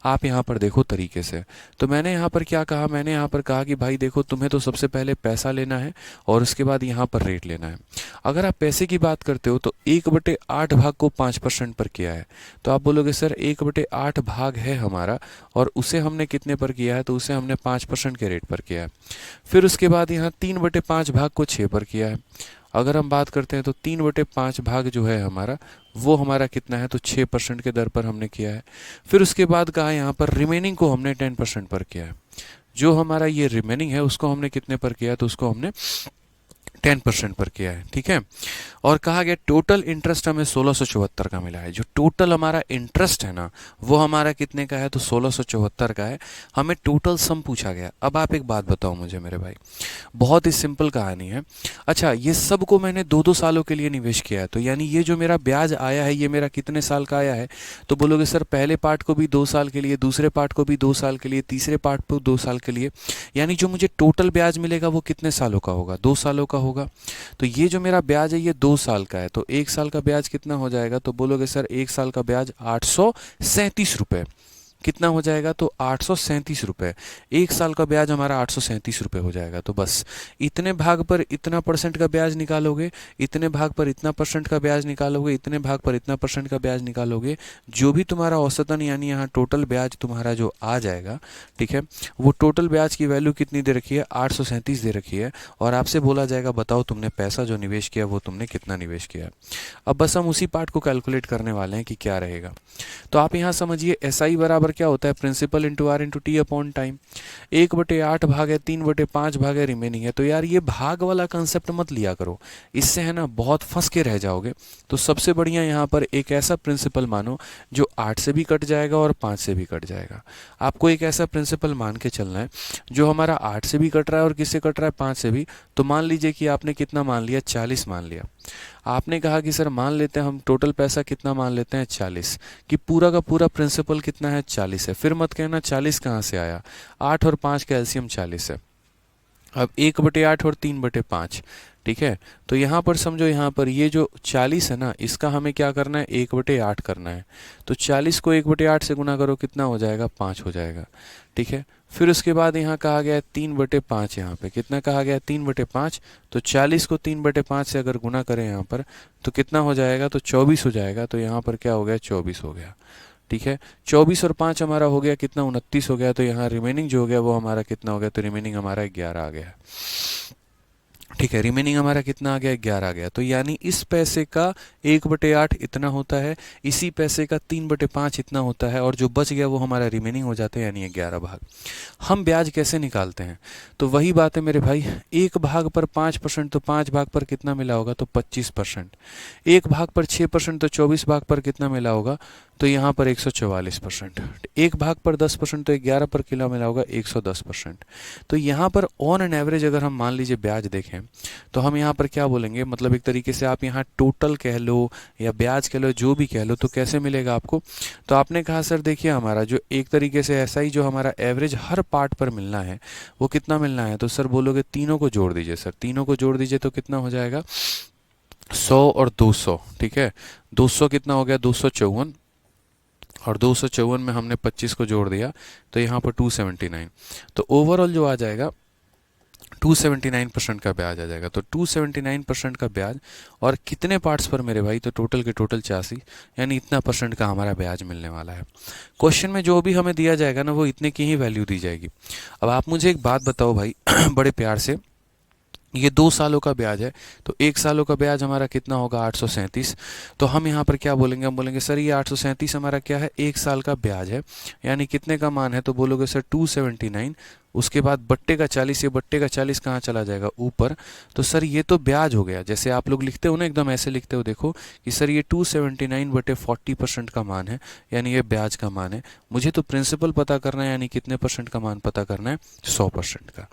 आप यहाँ पर देखो तरीके से, तो मैंने यहाँ पर क्या कहा, मैंने यहाँ पर कहा कि भाई देखो तुम्हें तो सबसे पहले पैसा लेना है और उसके बाद यहाँ पर रेट लेना है। अगर आप पैसे की बात करते हो तो 1/8 भाग को 5% पर किया है, तो आप बोलोगे सर 1/8 भाग है हमारा और उसे हमने कितने पर किया है, तो उसे हमने 5% के रेट पर किया है। फिर उसके बाद यहाँ 3/5 भाग को 6 पर किया है। अगर हम बात करते हैं तो 3/5 भाग जो है हमारा वो हमारा कितना है, तो 6% के दर पर हमने किया है। फिर उसके बाद कहा यहाँ पर रिमेनिंग को हमने 10% पर किया है। जो हमारा ये रिमेनिंग है उसको हमने कितने पर किया, तो उसको हमने 10% पर किया है, ठीक है। और कहा गया टोटल इंटरेस्ट हमें 1674 का मिला है। जो टोटल हमारा इंटरेस्ट है ना वो हमारा कितने का है, तो 1674 का है। हमें टोटल सम पूछा गया। अब आप एक बात बताओ मुझे मेरे भाई, बहुत ही सिंपल कहानी है। अच्छा, ये सब को मैंने 2-2 सालों के लिए निवेश किया है, तो यानी ये जो मेरा ब्याज आया है ये मेरा कितने साल का आया है, तो बोलोगे सर पहले पार्ट को भी 2 साल के लिए, दूसरे पार्ट को भी 2 साल के लिए, तीसरे पार्ट को 2 साल के लिए, यानी जो मुझे टोटल ब्याज मिलेगा वो कितने सालों का होगा, 2 सालों का होगा। तो ये जो मेरा ब्याज है ये 2 साल का है, तो 1 साल का ब्याज कितना हो जाएगा, तो बोलोगे सर 1 साल का ब्याज 837 रुपये। कितना हो जाएगा, तो 837 रुपये। 1 साल का ब्याज हमारा 837 रुपये हो जाएगा। तो बस इतने भाग पर इतना परसेंट का ब्याज निकालोगे, इतने भाग पर इतना परसेंट का ब्याज निकालोगे, इतने भाग पर इतना परसेंट का ब्याज निकालोगे, जो भी तुम्हारा औसतन यानी यहाँ टोटल ब्याज तुम्हारा जो आ जाएगा, ठीक है, वो टोटल ब्याज की वैल्यू कितनी दे रखी है, 837 दे रखी है। और आपसे बोला जाएगा बताओ तुमने पैसा जो निवेश किया वो तुमने कितना निवेश किया। अब बस हम उसी पार्ट को कैलकुलेट करने वाले हैं कि क्या रहेगा। तो आप यहाँ समझिए SI बराबर क्या होता है, principal into R into T upon time. 1/8 भाग है, 3/5 भाग है, रिमेनिंग है। तो यार ये भाग वाला कंसेप्ट मत लिया करो, इससे है ना बहुत फंस के रह जाओगे। तो सबसे बढ़िया यहाँ पर एक ऐसा प्रिंसिपल मानो जो 8 से भी कट जाएगा और 5 से भी कट जाएगा। आपको एक ऐसा प्रिंसिपल मान के चलना है जो हमारा 8 से भी कट रहा है और किससे कट रहा है, 5 से भी। तो मान लीजिए कि आपने कितना मान लिया, 40 मान लिया। आपने कहा कि सर मान लेते हैं हम टोटल पैसा कितना मान लेते हैं, 40, कि पूरा का पूरा प्रिंसिपल कितना है, 40 है। फिर मत कहना 40 कहाँ से आया, 8 और 5 का एलसीएम 40 है। अब 1/8 और 3/5, ठीक है। तो यहाँ पर समझो, यहाँ पर ये जो 40 है ना इसका हमें क्या करना है, 1/8 करना है। तो 40 को 1/8 से गुना करो, कितना हो जाएगा, 5 हो जाएगा, ठीक है। फिर उसके बाद यहाँ कहा गया है 3/5, यहाँ पे कितना कहा गया है, 3/5। तो 40 को 3/5 से अगर गुना करें यहाँ पर तो कितना हो जाएगा, तो 24 हो जाएगा। तो यहाँ पर क्या हो गया, 24 हो गया, ठीक है। 24 और 5 हमारा हो गया कितना, 29 हो गया। तो यहाँ रिमेनिंग जो हो गया वो हमारा कितना हो गया, तो रिमेनिंग हमारा 11 आ गया, ठीक है। रिमेनिंग हमारा कितना आ गया, 11 आ गया। तो यानी इस पैसे का 1/8 इतना होता है, इसी पैसे का 3/5 इतना होता है, और जो बच गया वो हमारा रिमेनिंग हो जाता है, यानी 11 भाग। हम ब्याज कैसे निकालते हैं, तो वही बात है मेरे भाई, 1 भाग पर 5%, तो 5 भाग पर कितना मिला होगा, तो 25%। 1 भाग पर 6%, तो 24 भाग पर कितना मिला होगा, तो यहाँ पर 144%। 1 भाग पर 10%, तो 11 पर किलो मिला होगा 110%। तो यहाँ पर ऑन एन एवरेज अगर हम मान लीजिए ब्याज देखें तो हम यहाँ पर क्या बोलेंगे, मतलब एक तरीके से आप यहाँ टोटल कह लो या ब्याज कह लो, जो भी कह लो, तो कैसे मिलेगा आपको। तो आपने कहा सर देखिए हमारा जो एक तरीके से ऐसा ही जो हमारा एवरेज हर पार्ट पर मिलना है वो कितना मिलना है, तो सर बोलोगे तीनों को जोड़ दीजिए। सर तीनों को जोड़ दीजिए तो कितना हो जाएगा, 100 और 200, ठीक है। 200 कितना हो गया, 254, और 254 में हमने 25 को जोड़ दिया तो यहाँ पर 279। तो ओवरऑल जो आ जाएगा 279% का ब्याज आ जाएगा। तो 279% का ब्याज, और कितने पार्ट्स पर मेरे भाई, तो टोटल के टोटल 86, यानी इतना परसेंट का हमारा ब्याज मिलने वाला है। क्वेश्चन में जो भी हमें दिया जाएगा ना वो इतने की ही वैल्यू दी जाएगी। अब आप मुझे एक बात बताओ भाई बड़े प्यार से, ये 2 सालों का ब्याज है, तो 1 सालों का ब्याज हमारा कितना होगा, 837। तो हम यहाँ पर क्या बोलेंगे, हम बोलेंगे सर ये 837 हमारा क्या है, 1 साल का ब्याज है, यानी कितने का मान है, तो बोलोगे सर 279 उसके बाद बट्टे का 40, ये बट्टे का 40 कहाँ चला जाएगा, ऊपर। तो सर ये तो ब्याज हो गया। जैसे आप लोग लिखते हो ना, एकदम ऐसे लिखते हो, देखो कि सर ये 279/40% का मान है, यानी ये ब्याज का मान है। मुझे तो प्रिंसिपल पता करना है, यानी कितने परसेंट का मान पता करना है, 100% का।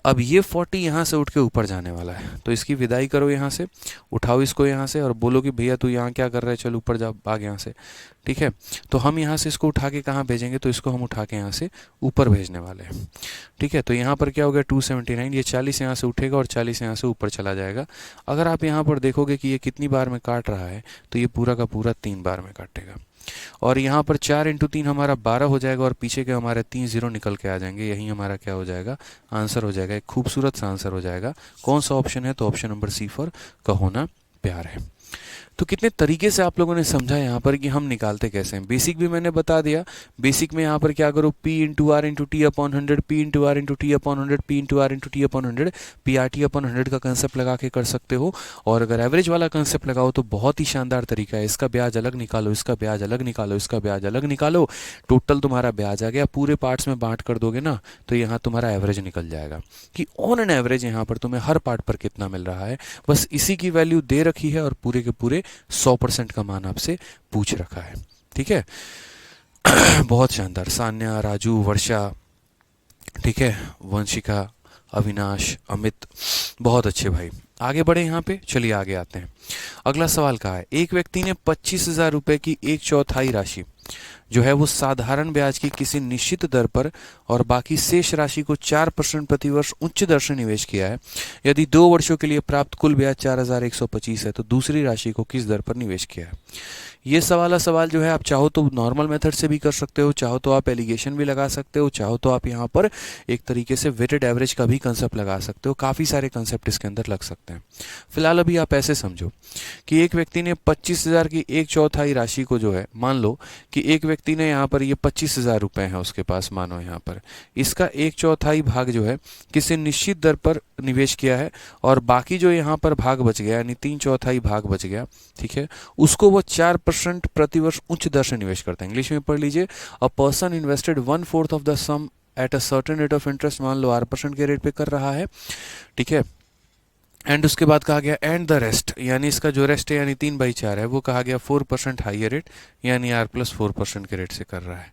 अब ये 40 यहाँ से उठ के ऊपर जाने वाला है, तो इसकी विदाई करो यहाँ से, उठाओ इसको यहाँ से और बोलो कि भैया तू यहाँ क्या कर रहा है, चल ऊपर जा, भाग यहाँ से। ठीक है, तो हम यहाँ से इसको उठा के कहाँ भेजेंगे, तो इसको हम उठा के यहाँ से ऊपर भेजने वाले हैं। ठीक है, तो यहाँ पर क्या हो गया 279, ये 40 यहाँ से उठेगा और 40 यहाँ से ऊपर चला जाएगा। अगर आप यहाँ पर देखोगे कि ये कितनी बार में काट रहा है, तो ये पूरा का पूरा 3 बार में काटेगा। और यहाँ पर 4 × 3 हमारा 12 हो जाएगा और पीछे के हमारे 3 0 निकल के आ जाएंगे। यही हमारा क्या हो जाएगा, आंसर हो जाएगा। एक खूबसूरत सा आंसर हो जाएगा। कौन सा ऑप्शन है, तो ऑप्शन नंबर सी फॉर का होना प्यार है। तो कितने तरीके से आप लोगों ने समझा यहाँ पर कि हम निकालते कैसे हैं। बेसिक भी मैंने बता दिया। बेसिक में यहाँ पर क्या करो, P × R × T/100, P × R × T/100, P × R × T/100, PRT/100 का कंसेप्ट लगा के कर सकते हो। और अगर एवरेज वाला कंसेप्ट लगाओ तो बहुत ही शानदार तरीका है। इसका ब्याज अलग निकालो, इसका ब्याज अलग निकालो, इसका ब्याज अलग निकालो, टोटल तुम्हारा ब्याज आ गया। पूरे पार्ट्स में बांट कर दोगे ना, तो यहाँ तुम्हारा एवरेज निकल जाएगा कि ऑन एन एवरेज यहाँ पर तुम्हें हर पार्ट पर कितना मिल रहा है। बस इसी की वैल्यू दे रखी है और पूरे के पूरे 100% का मान आपसे पूछ रखा है। ठीक है, बहुत शानदार। सान्या, राजू, वर्षा, ठीक है, वंशिका, अविनाश, अमित, बहुत अच्छे भाई। आगे बढ़े यहाँ पे, चलिए आगे आते हैं। अगला सवाल कहा है, एक व्यक्ति ने 25,000 रुपए की 1/4 राशि जो है वो साधारण ब्याज की किसी निश्चित दर पर और बाकी शेष राशि को 4% प्रतिवर्ष उच्च दर से निवेश किया है। यदि 2 वर्षों के लिए प्राप्त कुल ब्याज 4,125 है, तो दूसरी राशि को किस दर पर निवेश किया है। ये सवाल जो है, आप चाहो तो नॉर्मल मेथड से भी कर सकते हो, चाहो तो आप एलिगेशन भी लगा सकते हो, चाहो तो आप यहाँ पर एक तरीके से वेटेड एवरेज का भी कंसेप्ट लगा सकते हो। काफ़ी सारे कंसेप्ट इसके अंदर लग सकते हैं। फिलहाल अभी आप ऐसे समझो कि एक व्यक्ति ने 25,000 की 1/4 राशि को जो है, मान लो कि एक व्यक्ति ने यहाँ पर ये 25,000 रुपए हैं उसके पास, मानो यहाँ पर इसका 1/4 भाग जो है किसी निश्चित दर पर निवेश किया है और बाकी जो यहाँ पर भाग बच गया, यानी 3/4 भाग बच गया, ठीक है, उसको वो 4% प्रतिवर्ष उच्च दर से निवेश करता है। इंग्लिश में पढ़ लीजिए, a person invested 1/4 of the sum at a certain rate of interest, मान लो 8% के रेट पे कर रहा है। ठीक है, एंड उसके बाद कहा गया एंड द रेस्ट, यानी इसका जो रेस्ट है यानी 3/4 है, वो कहा गया 4% हाइयर रेट, यानी R+4% के रेट से कर रहा है।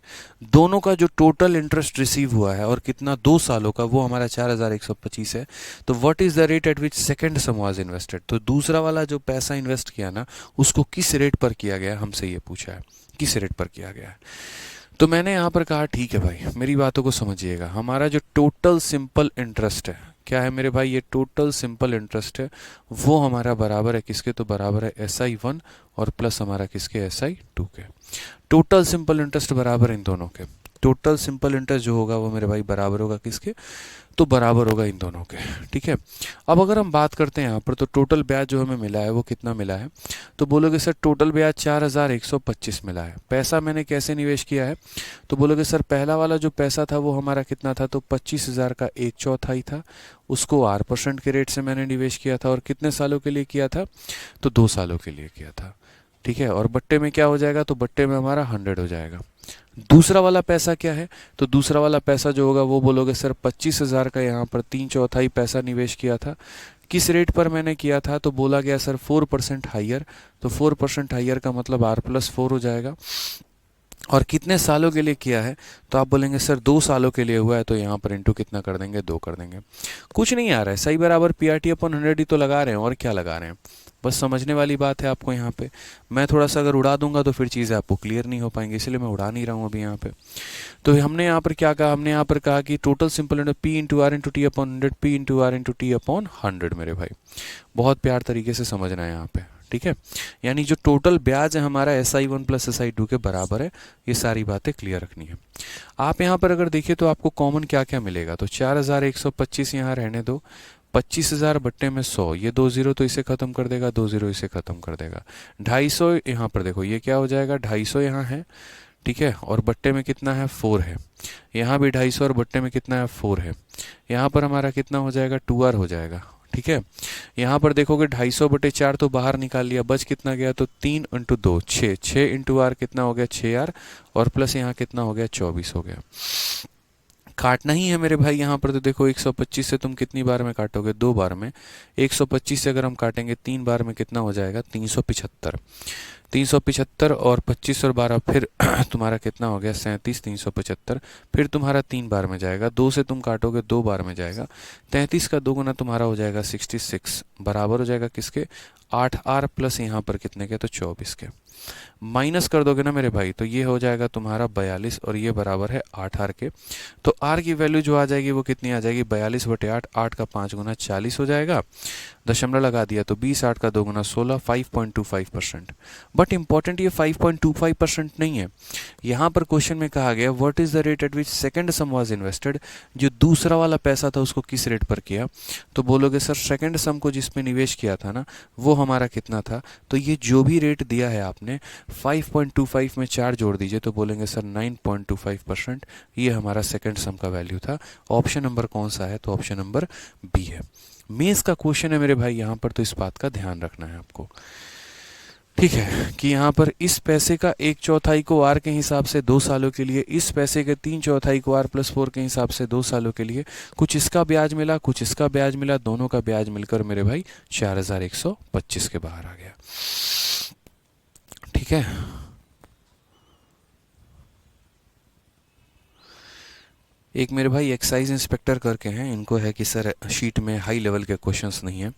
दोनों का जो टोटल इंटरेस्ट रिसीव हुआ है और कितना 2 सालों का, वो हमारा 4,125 है। तो what is the rate at which second some was invested, तो दूसरा वाला जो पैसा इन्वेस्ट किया ना, उसको किस रेट पर किया गया, हमसे ये पूछा है किस रेट पर किया गया है। तो मैंने यहाँ पर कहा ठीक है भाई, मेरी बातों को समझिएगा, हमारा जो टोटल सिंपल इंटरेस्ट है, क्या है मेरे भाई, ये टोटल सिंपल इंटरेस्ट है, वो हमारा बराबर है किसके, तो बराबर है SI1 और प्लस हमारा किसके, SI2 के। टोटल सिंपल इंटरेस्ट बराबर इन दोनों के। टोटल सिंपल इंटरेस्ट जो होगा वो मेरे भाई बराबर होगा किसके, तो बराबर होगा इन दोनों के। ठीक है, अब अगर हम बात करते हैं यहाँ पर, तो टोटल ब्याज जो हमें मिला है वो कितना मिला है, तो बोलोगे सर टोटल ब्याज 4,125 मिला है। पैसा मैंने कैसे निवेश किया है, तो बोलोगे सर पहला वाला जो पैसा था वो हमारा कितना था, तो 25,000 का 1/4 था, उसको R% के रेट से मैंने निवेश किया था। और कितने सालों के लिए किया था, तो 2 सालों के लिए किया था। ठीक है, और बट्टे में क्या हो जाएगा, तो बट्टे में हमारा 100 हो जाएगा। दूसरा वाला पैसा क्या है, तो दूसरा वाला पैसा जो होगा वो बोलोगे सर 25,000 का यहाँ पर 3/4 पैसा निवेश किया था। किस रेट पर मैंने किया था, तो बोला गया सर 4% हाइयर, तो 4% हाइयर का मतलब R+4 हो जाएगा। और कितने सालों के लिए किया है, तो आप बोलेंगे सर 2 सालों के लिए हुआ है, तो यहाँ पर इंटू कितना कर देंगे, 2 कर देंगे। कुछ नहीं आ रहा है, सही बराबर PRT/100 ही तो लगा रहे हैं, और क्या लगा रहे हैं, बस समझने वाली बात है आपको यहाँ पे। मैं थोड़ा सा अगर उड़ा दूंगा तो फिर चीज़ें आपको क्लियर नहीं हो पाएंगी, इसलिए मैं उड़ा नहीं रहा हूँ अभी यहाँ पे। तो हमने यहाँ पर क्या कहा, हमने यहाँ पर कहा कि total simple interest P × R × T/100, P × R × T/100 मेरे भाई। बहुत प्यार तरीके से समझना है यहाँ पे। ठीक है, यानी जो टोटल ब्याज है हमारा SI1 + SI2 के बराबर है। ये सारी बातें क्लियर रखनी है। आप यहाँ पर अगर देखिए तो आपको कॉमन क्या क्या मिलेगा, तो 4,125 यहाँ रहने दो, 25,000 बट्टे में 100, ये 2 0 तो इसे खत्म कर देगा, 2 0 इसे खत्म कर देगा। 250 यहाँ पर देखो, ये क्या हो जाएगा, 250 यहाँ है, ठीक है, और बट्टे में कितना है, 4 है। यहाँ भी 250 और बट्टे में कितना है, 4 है। यहाँ पर हमारा कितना हो जाएगा, 2R हो जाएगा। ठीक है, यहाँ पर देखोगे 250/4 तो बाहर निकाल लिया, बच कितना गया, तो 3 × 2 6, 6 × R कितना हो गया, 6R, और प्लस यहाँ कितना हो गया, 24 हो गया। काटना ही है मेरे भाई यहाँ पर। तो देखो 125 से तुम कितनी बार में काटोगे, 2 बार में। 125 से अगर हम काटेंगे 3 बार में कितना हो जाएगा, 375। 375 और 25 और 12 फिर तुम्हारा कितना हो गया, 37। 375 फिर तुम्हारा 3 बार में जाएगा, 2 से तुम काटोगे 2 बार में जाएगा। 33 का 2 गुना तुम्हारा हो जाएगा 66, बराबर हो जाएगा किसके, 8R प्लस यहाँ पर कितने के, तो 24 के। माइनस कर दोगे ना मेरे भाई तो ये हो जाएगा तुम्हारा 42 और ये बराबर है 8R के। तो R की वैल्यू जो आ जाएगी वो कितनी आ जाएगी, 42/8। 8 का 5 गुना 40 हो जाएगा, दशमलव लगा दिया तो 20। 8 का 2 गुना 16, 5.25%। बट इंपॉर्टेंट ये 5.25% नहीं है। यहाँ पर क्वेश्चन में कहा गया what is the rate at which second some was invested, जो दूसरा वाला पैसा था उसको किस रेट पर किया। तो बोलोगे सर सेकंड सम को जिसमें निवेश किया था ना वो हमारा कितना था, तो ये जो भी रेट दिया है आपने 5.25 में 4 जोड़ दीजिए तो बोलेंगे सर 9.25%। ये हमारा सेकंड सम का वैल्यू था। ऑप्शन नंबर कौन सा है, तो ऑप्शन नंबर बी है। मेंस का क्वेश्चन है मेरे भाई यहाँ पर, तो इस बात का ध्यान रखना है आपको, ठीक है, कि यहाँ पर इस पैसे का 1/4 को आर के हिसाब से 2 सालों के लिए, इस पैसे के 3/4 को आर प्लस 4 के हिसाब से 2 सालों के लिए, कुछ इसका ब्याज मिला कुछ इसका ब्याज मिला, दोनों का ब्याज मिलकर मेरे भाई 4125 के बाहर आ गया। ठीक है, एक मेरे भाई एक्साइज इंस्पेक्टर करके हैं, इनको है कि सर शीट में हाई लेवल के क्वेश्चंस नहीं है।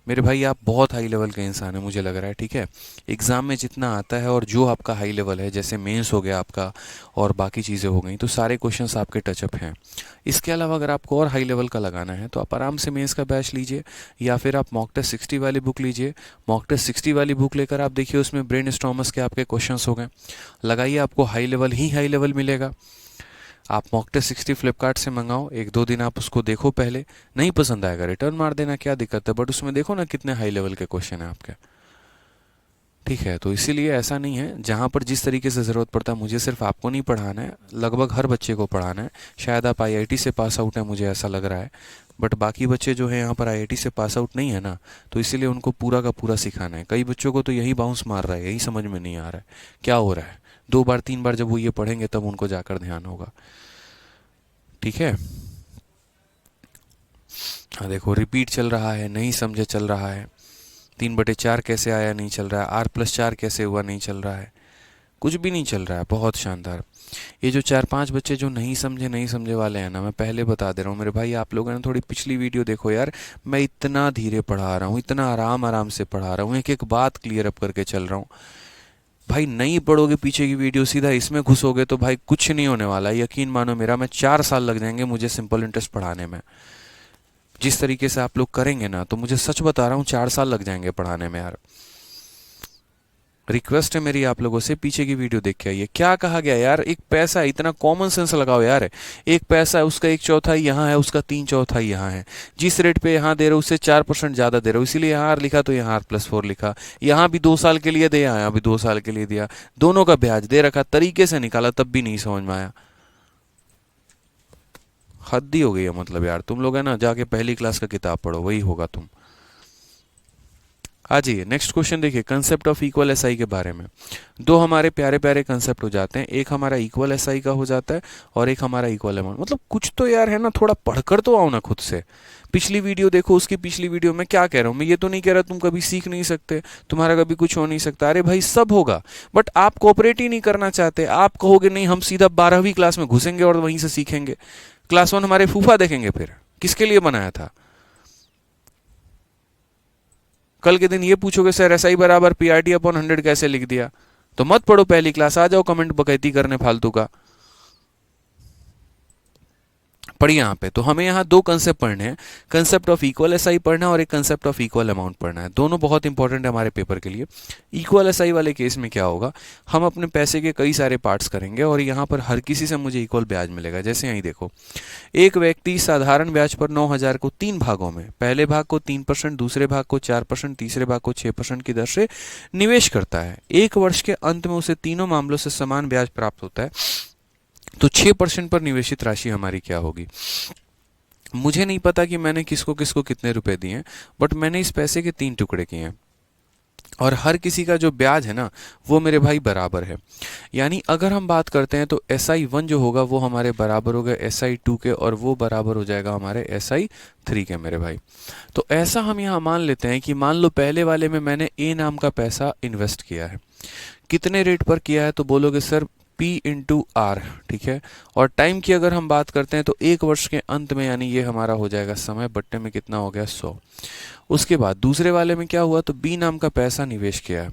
मेरे भाई आप बहुत हाई लेवल के इंसान है मुझे लग रहा है, ठीक है। एग्ज़ाम में जितना आता है और जो आपका हाई लेवल है, जैसे मेंस हो गया आपका और बाकी चीज़ें हो गई, तो सारे क्वेश्चंस आपके टचअप हैं। इसके अलावा अगर आपको और हाई लेवल का लगाना है तो आप आराम से मेंस का बैच लीजिए, या फिर आप मॉक टेस्ट 60 वाली बुक लीजिए। मॉक टेस्ट 60 वाली बुक लेकर आप देखिए, उसमें ब्रेन स्टॉर्मर्स के आपके क्वेश्चंस हो गए, लगाइए, आपको हाई लेवल ही हाई लेवल मिलेगा। आप मॉक टेस्ट 60 फ्लिपकार्ट से मंगाओ, 1-2 दिन आप उसको देखो, पहले नहीं पसंद आएगा रिटर्न मार देना, क्या दिक्कत है, बट उसमें देखो ना कितने हाई लेवल के क्वेश्चन है आपके, ठीक है। तो इसीलिए ऐसा नहीं है, जहाँ पर जिस तरीके से ज़रूरत पड़ता है, मुझे सिर्फ आपको नहीं पढ़ाना है, लगभग हर बच्चे को पढ़ाना है। शायद आप IIT से पास आउट हैं, मुझे ऐसा लग रहा है, बट बाकी बच्चे जो हैं यहाँ पर IIT से पास आउट नहीं है ना, तो इसीलिए उनको पूरा का पूरा सिखाना है। कई बच्चों को तो यही बाउंस मार रहा है, यही समझ में नहीं आ रहा है क्या हो रहा है। 2 बार 3 बार जब वो ये पढ़ेंगे तब उनको जाकर ध्यान होगा, ठीक है। हाँ देखो रिपीट चल रहा है, नहीं समझे चल रहा है, 3/4 कैसे आया नहीं चल रहा है, R+4 कैसे हुआ नहीं चल रहा है, कुछ भी नहीं चल रहा है। बहुत शानदार। ये जो 4-5 बच्चे जो नहीं समझे वाले हैं ना, मैं पहले बता दे रहा हूँ मेरे भाई, आप लोगों ने थोड़ी पिछली वीडियो देखो यार, मैं इतना धीरे पढ़ा रहा हूँ, इतना आराम से पढ़ा रहा हूँ, एक एक बात क्लियर अप करके चल रहा हूँ भाई। नहीं पढ़ोगे पीछे की वीडियो, सीधा इसमें घुसोगे तो भाई कुछ नहीं होने वाला, यकीन मानो मेरा। मैं 4 साल लग जाएंगे मुझे सिंपल इंटरेस्ट पढ़ाने में। जिस तरीके से आप लोग करेंगे ना, तो मुझे सच बता रहा हूँ 4 साल लग जाएंगे पढ़ाने में यार। रिक्वेस्ट है मेरी आप लोगों से, पीछे की वीडियो देख के आइए। क्या कहा गया यार, एक पैसा, इतना कॉमन सेंस लगाओ यार। एक पैसा है, उसका 1/4 यहाँ है, उसका 3/4 यहाँ है। जिस रेट पे यहाँ दे रहे हो उससे 4% ज़्यादा दे रहे हो, इसीलिए यहाँ R लिखा तो यहाँ R+4 लिखा। यहाँ भी 2 साल के लिए दिया, यहाँ भी 2 साल के लिए दिया, दोनों का ब्याज दे रखा, तरीके से निकाला तब भी नहीं समझ में आया। हद ही हो गई है मतलब यार। तुम लोग है ना, जाके पहली क्लास का किताब पढ़ो, वही होगा तुम। आ जाइए नेक्स्ट क्वेश्चन देखिए, कंसेप्ट ऑफ इक्वल एसआई के बारे में। 2 हमारे प्यारे प्यारे कंसेप्ट हो जाते हैं, एक हमारा इक्वल एसआई का हो जाता है और एक हमारा इक्वल अमाउंट। मतलब कुछ तो यार है ना, थोड़ा पढ़कर तो आओ ना खुद से। पिछली वीडियो देखो, उसकी पिछली वीडियो में क्या कह रहा हूँ मैं, ये तो नहीं कह रहा तुम कभी सीख नहीं सकते, तुम्हारा कभी कुछ हो नहीं सकता। अरे भाई सब होगा, बट आप कोऑपरेट ही नहीं करना चाहते। आप कहोगे नहीं हम सीधा 12वीं क्लास में घुसेंगे और वहीं से सीखेंगे। क्लास 1 हमारे फूफा देखेंगे, फिर किसके लिए बनाया था। कल के दिन ये पूछोगे सर SI बराबर PRT/100 कैसे लिख दिया, तो मत पढ़ो पहली क्लास, आ जाओ कमेंट बकैती करने फालतू का। पढ़िए यहाँ पे। तो हमें यहाँ 2 कंसेप्ट पढ़ने हैं, कंसेप्ट ऑफ इक्वल एसआई पढ़ना है और एक कंसेप्ट ऑफ इक्वल अमाउंट पढ़ना है। दोनों बहुत इंपॉर्टेंट है हमारे पेपर के लिए। इक्वल एसआई वाले केस में क्या होगा, हम अपने पैसे के कई सारे पार्ट्स करेंगे और यहाँ पर हर किसी से मुझे इक्वल ब्याज मिलेगा। जैसे यहीं देखो, एक व्यक्ति साधारण ब्याज पर 9,000 को 3 भागों में, पहले भाग को 3%, दूसरे भाग को 4%, तीसरे भाग को 6% की दर से निवेश करता है। 1 वर्ष के अंत में उसे तीनों मामलों से समान ब्याज प्राप्त होता है। तो 6% पर निवेशित राशि हमारी क्या होगी। मुझे नहीं पता कि मैंने किसको किसको कितने रुपए दिए, बट मैंने इस पैसे के 3 टुकड़े किए हैं और हर किसी का जो ब्याज है ना वो मेरे भाई बराबर है। यानी अगर हम बात करते हैं तो SI1 जो होगा वो हमारे बराबर होगा SI2 के, और वो बराबर हो जाएगा हमारे SI3 के मेरे भाई। तो ऐसा हम यहाँ मान लेते हैं कि मान लो पहले वाले में मैंने A नाम का पैसा इन्वेस्ट किया है, कितने रेट पर किया है तो बोलोगे सर P/R, ठीक है। और टाइम की अगर हम बात करते हैं तो 1 वर्ष के अंत में, यानी ये हमारा हो जाएगा समय, बट्टे में कितना हो गया 100। उसके बाद दूसरे वाले में क्या हुआ, तो B नाम का पैसा निवेश किया है,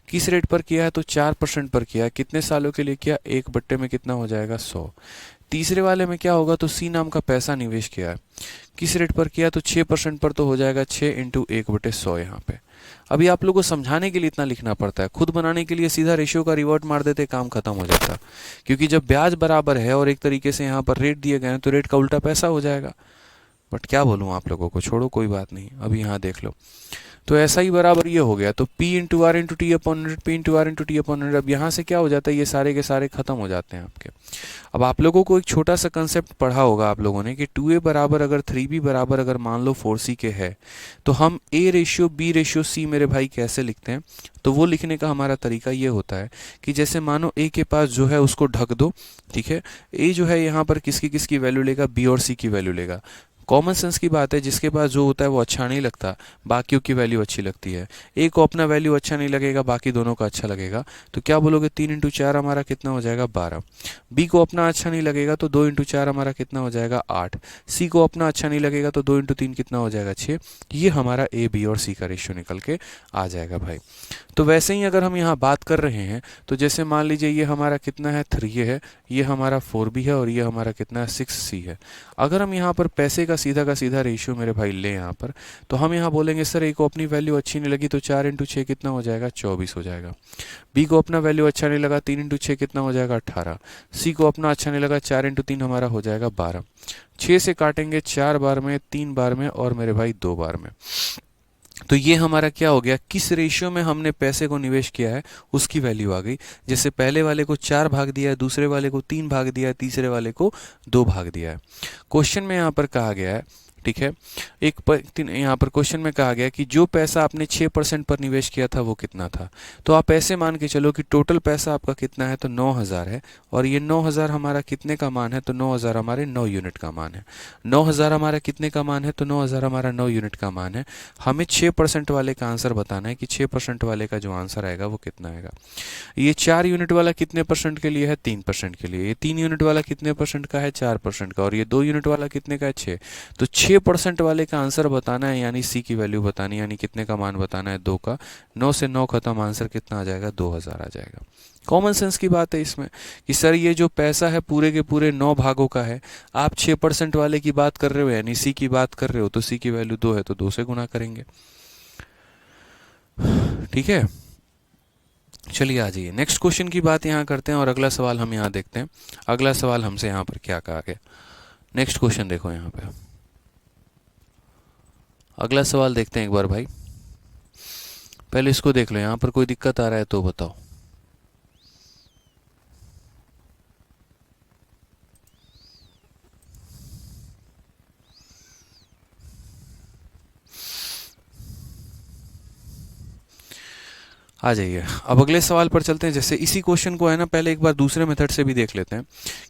किस रेट पर किया है तो 4% पर किया है, कितने सालों के लिए किया, 1 बट्टे में कितना हो जाएगा 100। तीसरे वाले में क्या होगा, तो C नाम का पैसा निवेश किया है, किस रेट पर किया तो 6% पर, तो हो जाएगा 6 × 1/100 यहाँ पे। अभी आप लोगों को समझाने के लिए इतना लिखना पड़ता है, खुद बनाने के लिए सीधा रेशियो का रिवर्ट मार देते काम खत्म हो जाता। क्योंकि जब ब्याज बराबर है और एक तरीके से यहाँ पर रेट दिए गए हैं तो रेट का उल्टा पैसा हो जाएगा। बट क्या बोलूँ आप लोगों को, छोड़ो कोई बात नहीं, अभी यहाँ देख लो। तो ऐसा ही बराबर ये हो गया, तो P/R/T/100, P/R/T/100। अब यहाँ से क्या हो जाता है, ये सारे के सारे खत्म हो जाते हैं आपके। अब आप लोगों को एक छोटा सा कंसेप्ट पढ़ा होगा आप लोगों ने कि 2A बराबर अगर 3B बराबर अगर मान लो 4C के है, तो हम A/B/C मेरे भाई कैसे लिखते हैं। तो वो लिखने का हमारा तरीका ये होता है कि जैसे मानो A के पास जो है उसको ढक दो, ठीक है। A जो है यहाँ पर किसकी किसकी वैल्यू लेगा, B और C की वैल्यू लेगा। कॉमन सेंस की बात है, जिसके पास जो होता है वो अच्छा नहीं लगता, बाकियों की वैल्यू अच्छी लगती है। ए को अपना वैल्यू अच्छा नहीं लगेगा, बाकी दोनों का अच्छा लगेगा, तो क्या बोलोगे 3 × 4 हमारा कितना हो जाएगा 12। बी को अपना अच्छा नहीं लगेगा तो 2 × 4 हमारा कितना हो जाएगा 8। सी को अपना अच्छा नहीं लगेगा तो 2 × 3 कितना हो जाएगा 6। ये हमारा ए बी और सी का रेशियो निकल के आ जाएगा भाई। तो वैसे ही अगर हम यहाँ बात कर रहे हैं तो जैसे मान लीजिए ये हमारा कितना है 3 है, ये हमारा 4B है, और ये हमारा कितना है 6C है। अगर हम यहाँ पर पैसे का सीधा रेशियो मेरे भाई लें यहाँ पर, तो हम यहाँ बोलेंगे सर ए को अपनी वैल्यू अच्छी नहीं लगी तो 4 × 6 कितना हो जाएगा 24 हो जाएगा। बी को अपना वैल्यू अच्छा नहीं लगा 3 × 6 कितना हो जाएगा 18। सी को अपना अच्छा नहीं लगा 4 × 3 हमारा हो जाएगा 12। 6 से काटेंगे 4 बार में, 3 बार में, और मेरे भाई 2 बार में। तो ये हमारा क्या हो गया, किस रेशियो में हमने पैसे को निवेश किया है उसकी वैल्यू आ गई। जैसे पहले वाले को 4 भाग दिया है, दूसरे वाले को 3 भाग दिया है, तीसरे वाले को 2 भाग दिया है। क्वेश्चन में यहाँ पर कहा गया है, ठीक है, यहाँ पर क्वेश्चन में कहा गया कि जो पैसा आपने 6% पर निवेश किया था वो कितना था। तो आप ऐसे मान के चलो कि टोटल पैसा आपका कितना है, तो 9000 है, और ये 9000 हमारा कितने का मान है, तो 9000 हमारे 9 यूनिट का मान है। 9000 हमारा कितने का मान है, तो 9000 हमारा 9 यूनिट का मान है। हमें 6% वाले का आंसर बताना है कि 6% वाले का जो आंसर आएगा वो कितना आएगा। ये 4 यूनिट वाला कितने परसेंट के लिए है, 3% के लिए। ये 3 यूनिट वाला कितने परसेंट का है, 4% का। और ये 2 यूनिट वाला कितने का है, 6। तो 6% वाले का आंसर बताना है, यानी सी की वैल्यू बतानी है, यानी कितने का मान बताना है 2 का। 9 से 9 खत्म, आंसर कितना आ जाएगा 2000 आ जाएगा। कॉमन सेंस की बात है इसमें कि सर ये जो पैसा है पूरे के पूरे 9 भागों का है, आप 6% वाले की बात कर रहे हो यानी सी की बात कर रहे हो, तो सी की वैल्यू 2 है तो 2 से गुना करेंगे, ठीक है। चलिए आ जाइए नेक्स्ट क्वेश्चन की बात यहाँ करते हैं और अगला सवाल हम यहाँ देखते हैं। अगला सवाल हमसे यहाँ पर क्या कहा गया, नेक्स्ट क्वेश्चन देखो यहाँ पे। अगला सवाल देखते हैं एक बार भाई, पहले इसको देख लो, यहाँ पर कोई दिक्कत आ रहा है तो बताओ। आ जाइए, अब अगले सवाल पर चलते हैं। जैसे इसी क्वेश्चन को है ना, पहले एक बार दूसरे मेथड से भी देख लेते हैं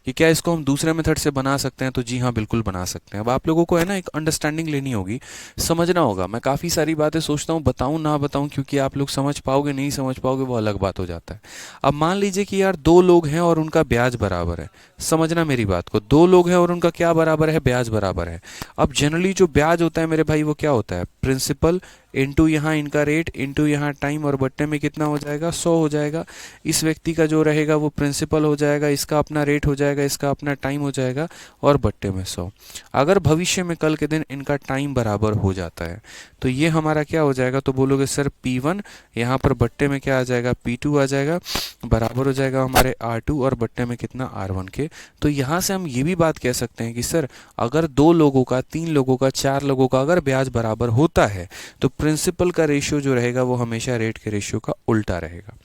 कि क्या इसको हम दूसरे मेथड से बना सकते हैं। तो जी हाँ, बिल्कुल बना सकते हैं। अब आप लोगों को है ना एक अंडरस्टैंडिंग लेनी होगी, समझना होगा। मैं काफ़ी सारी बातें सोचता हूँ बताऊँ ना बताऊँ, क्योंकि आप लोग समझ पाओगे नहीं समझ पाओगे वो अलग बात हो जाता है। अब मान लीजिए कि यार 2 लोग हैं और उनका ब्याज बराबर है। समझना मेरी बात को, 2 लोग हैं और उनका क्या बराबर है, ब्याज बराबर है। अब जनरली जो ब्याज होता है मेरे भाई वो क्या होता है, प्रिंसिपल इंटू यहाँ इनका रेट इंटू यहाँ टाइम, और बट्टे में कितना हो जाएगा 100 हो जाएगा। इस व्यक्ति का जो रहेगा वो प्रिंसिपल हो जाएगा, इसका अपना रेट हो जाएगा, इसका अपना टाइम हो जाएगा, और बट्टे में 100। अगर भविष्य में कल के दिन इनका टाइम बराबर हो जाता है तो ये हमारा क्या हो जाएगा, तो बोलोगे सर P1, यहाँ पर बट्टे में क्या आ जाएगा P2 आ जाएगा, बराबर हो जाएगा हमारे R2, और बट्टे में कितना R1 के। तो यहाँ से हम ये भी बात कह सकते हैं कि सर अगर 2 लोगों का, 3 लोगों का, 4 लोगों का अगर ब्याज बराबर होता है तो प्रिंसिपल का रेशियो जो रहेगा वो हमेशा रेट के रेशियो का उल्टा रहेगा।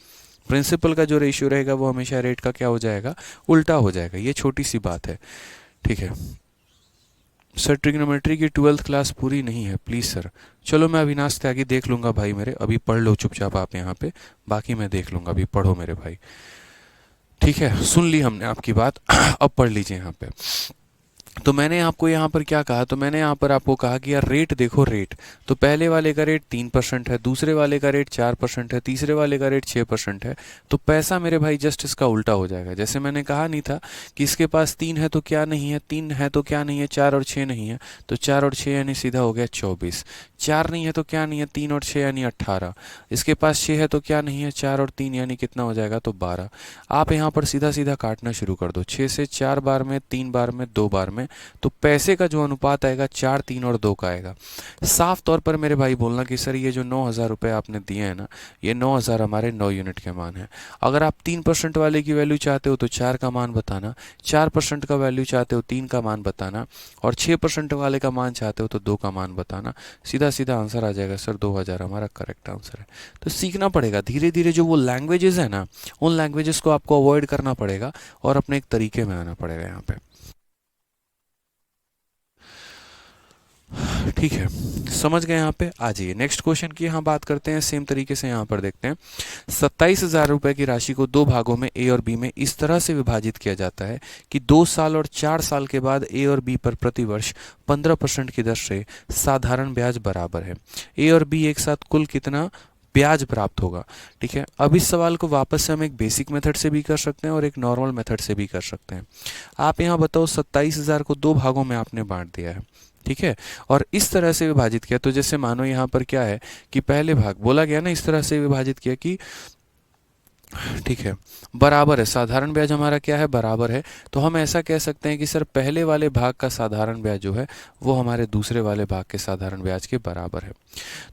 प्रिंसिपल का जो रेशियो रहेगा वो हमेशा रेट का क्या हो जाएगा, उल्टा हो जाएगा। ये छोटी सी बात है, ठीक है। सर ट्रिग्नोमेट्री की 12th क्लास पूरी नहीं है प्लीज़ सर। चलो मैं अविनाश त्यागी देख लूँगा भाई मेरे, अभी पढ़ लो चुपचाप आप यहाँ पे, बाकी मैं देख लूँगा, अभी पढ़ो मेरे भाई। ठीक है, सुन ली हमने आपकी बात। अब पढ़ लीजिए यहाँ पे। तो मैंने आपको यहाँ पर क्या कहा, तो मैंने यहाँ पर आपको कहा कि यार रेट देखो, रेट तो पहले वाले का रेट 3% है, दूसरे वाले का रेट 4% है, तीसरे वाले का रेट 6% है। तो पैसा मेरे भाई जस्ट इसका उल्टा हो जाएगा। जैसे मैंने कहा नहीं था कि इसके पास 3 है तो क्या नहीं है, 3 है तो क्या नहीं है, 4 और 6 नहीं है, तो 4 और 6 यानी सीधा हो गया 24। 4 नहीं है तो क्या नहीं है, 3 और 6 यानी 18। इसके पास 6 है तो क्या नहीं है, 4 और 3 यानी कितना हो जाएगा, तो 12। आप यहाँ पर सीधा सीधा काटना शुरू कर दो, 6 से 4 बार में, 3 बार में, 2 बार में, तो पैसे का जो अनुपात आएगा 4, 3 और 2 का आएगा। साफ तौर पर मेरे भाई बोलना कि सर ये जो 9,000 रुपये आपने दिए हैं ना, ये 9,000 हमारे 9 यूनिट के मान है। अगर आप 3% वाले की वैल्यू चाहते हो तो 4 का मान बताना, 4% का वैल्यू चाहते हो 3 का मान बताना, और 6% वाले का मान चाहते हो तो 2 का मान बताना। सीधा सीधा आंसर आ जाएगा सर 2,000 हमारा करेक्ट आंसर है। तो सीखना पड़ेगा धीरे धीरे, जो वो लैंग्वेजेस है ना, उन लैंग्वेजेस को आपको अवॉइड करना पड़ेगा और अपने एक तरीके में आना पड़ेगा यहाँ पे। ठीक है, समझ गए यहाँ पे। आ जाइए नेक्स्ट क्वेश्चन की यहाँ बात करते हैं, सेम तरीके से यहाँ पर देखते हैं। 27,000 रुपए की राशि को 2 भागों में ए और बी में इस तरह से विभाजित किया जाता है कि 2 साल और 4 साल के बाद ए और बी पर प्रतिवर्ष 15% की दर से साधारण ब्याज बराबर है। ए और बी एक साथ कुल कितना ब्याज प्राप्त होगा। ठीक है, अब इस सवाल को वापस से हम एक बेसिक मेथड से भी कर सकते हैं और एक नॉर्मल मेथड से भी कर सकते हैं। आप यहाँ बताओ, 27,000 को 2 भागों में आपने बांट दिया है, ठीक है, और इस तरह से विभाजित किया। तो जैसे मानो यहाँ पर क्या है कि पहले भाग बोला गया ना, इस तरह से विभाजित किया कि ठीक है बराबर है, साधारण ब्याज हमारा क्या है, बराबर है। तो हम ऐसा कह सकते हैं कि सर पहले वाले भाग का साधारण ब्याज जो है वो हमारे दूसरे वाले भाग के साधारण ब्याज के बराबर है।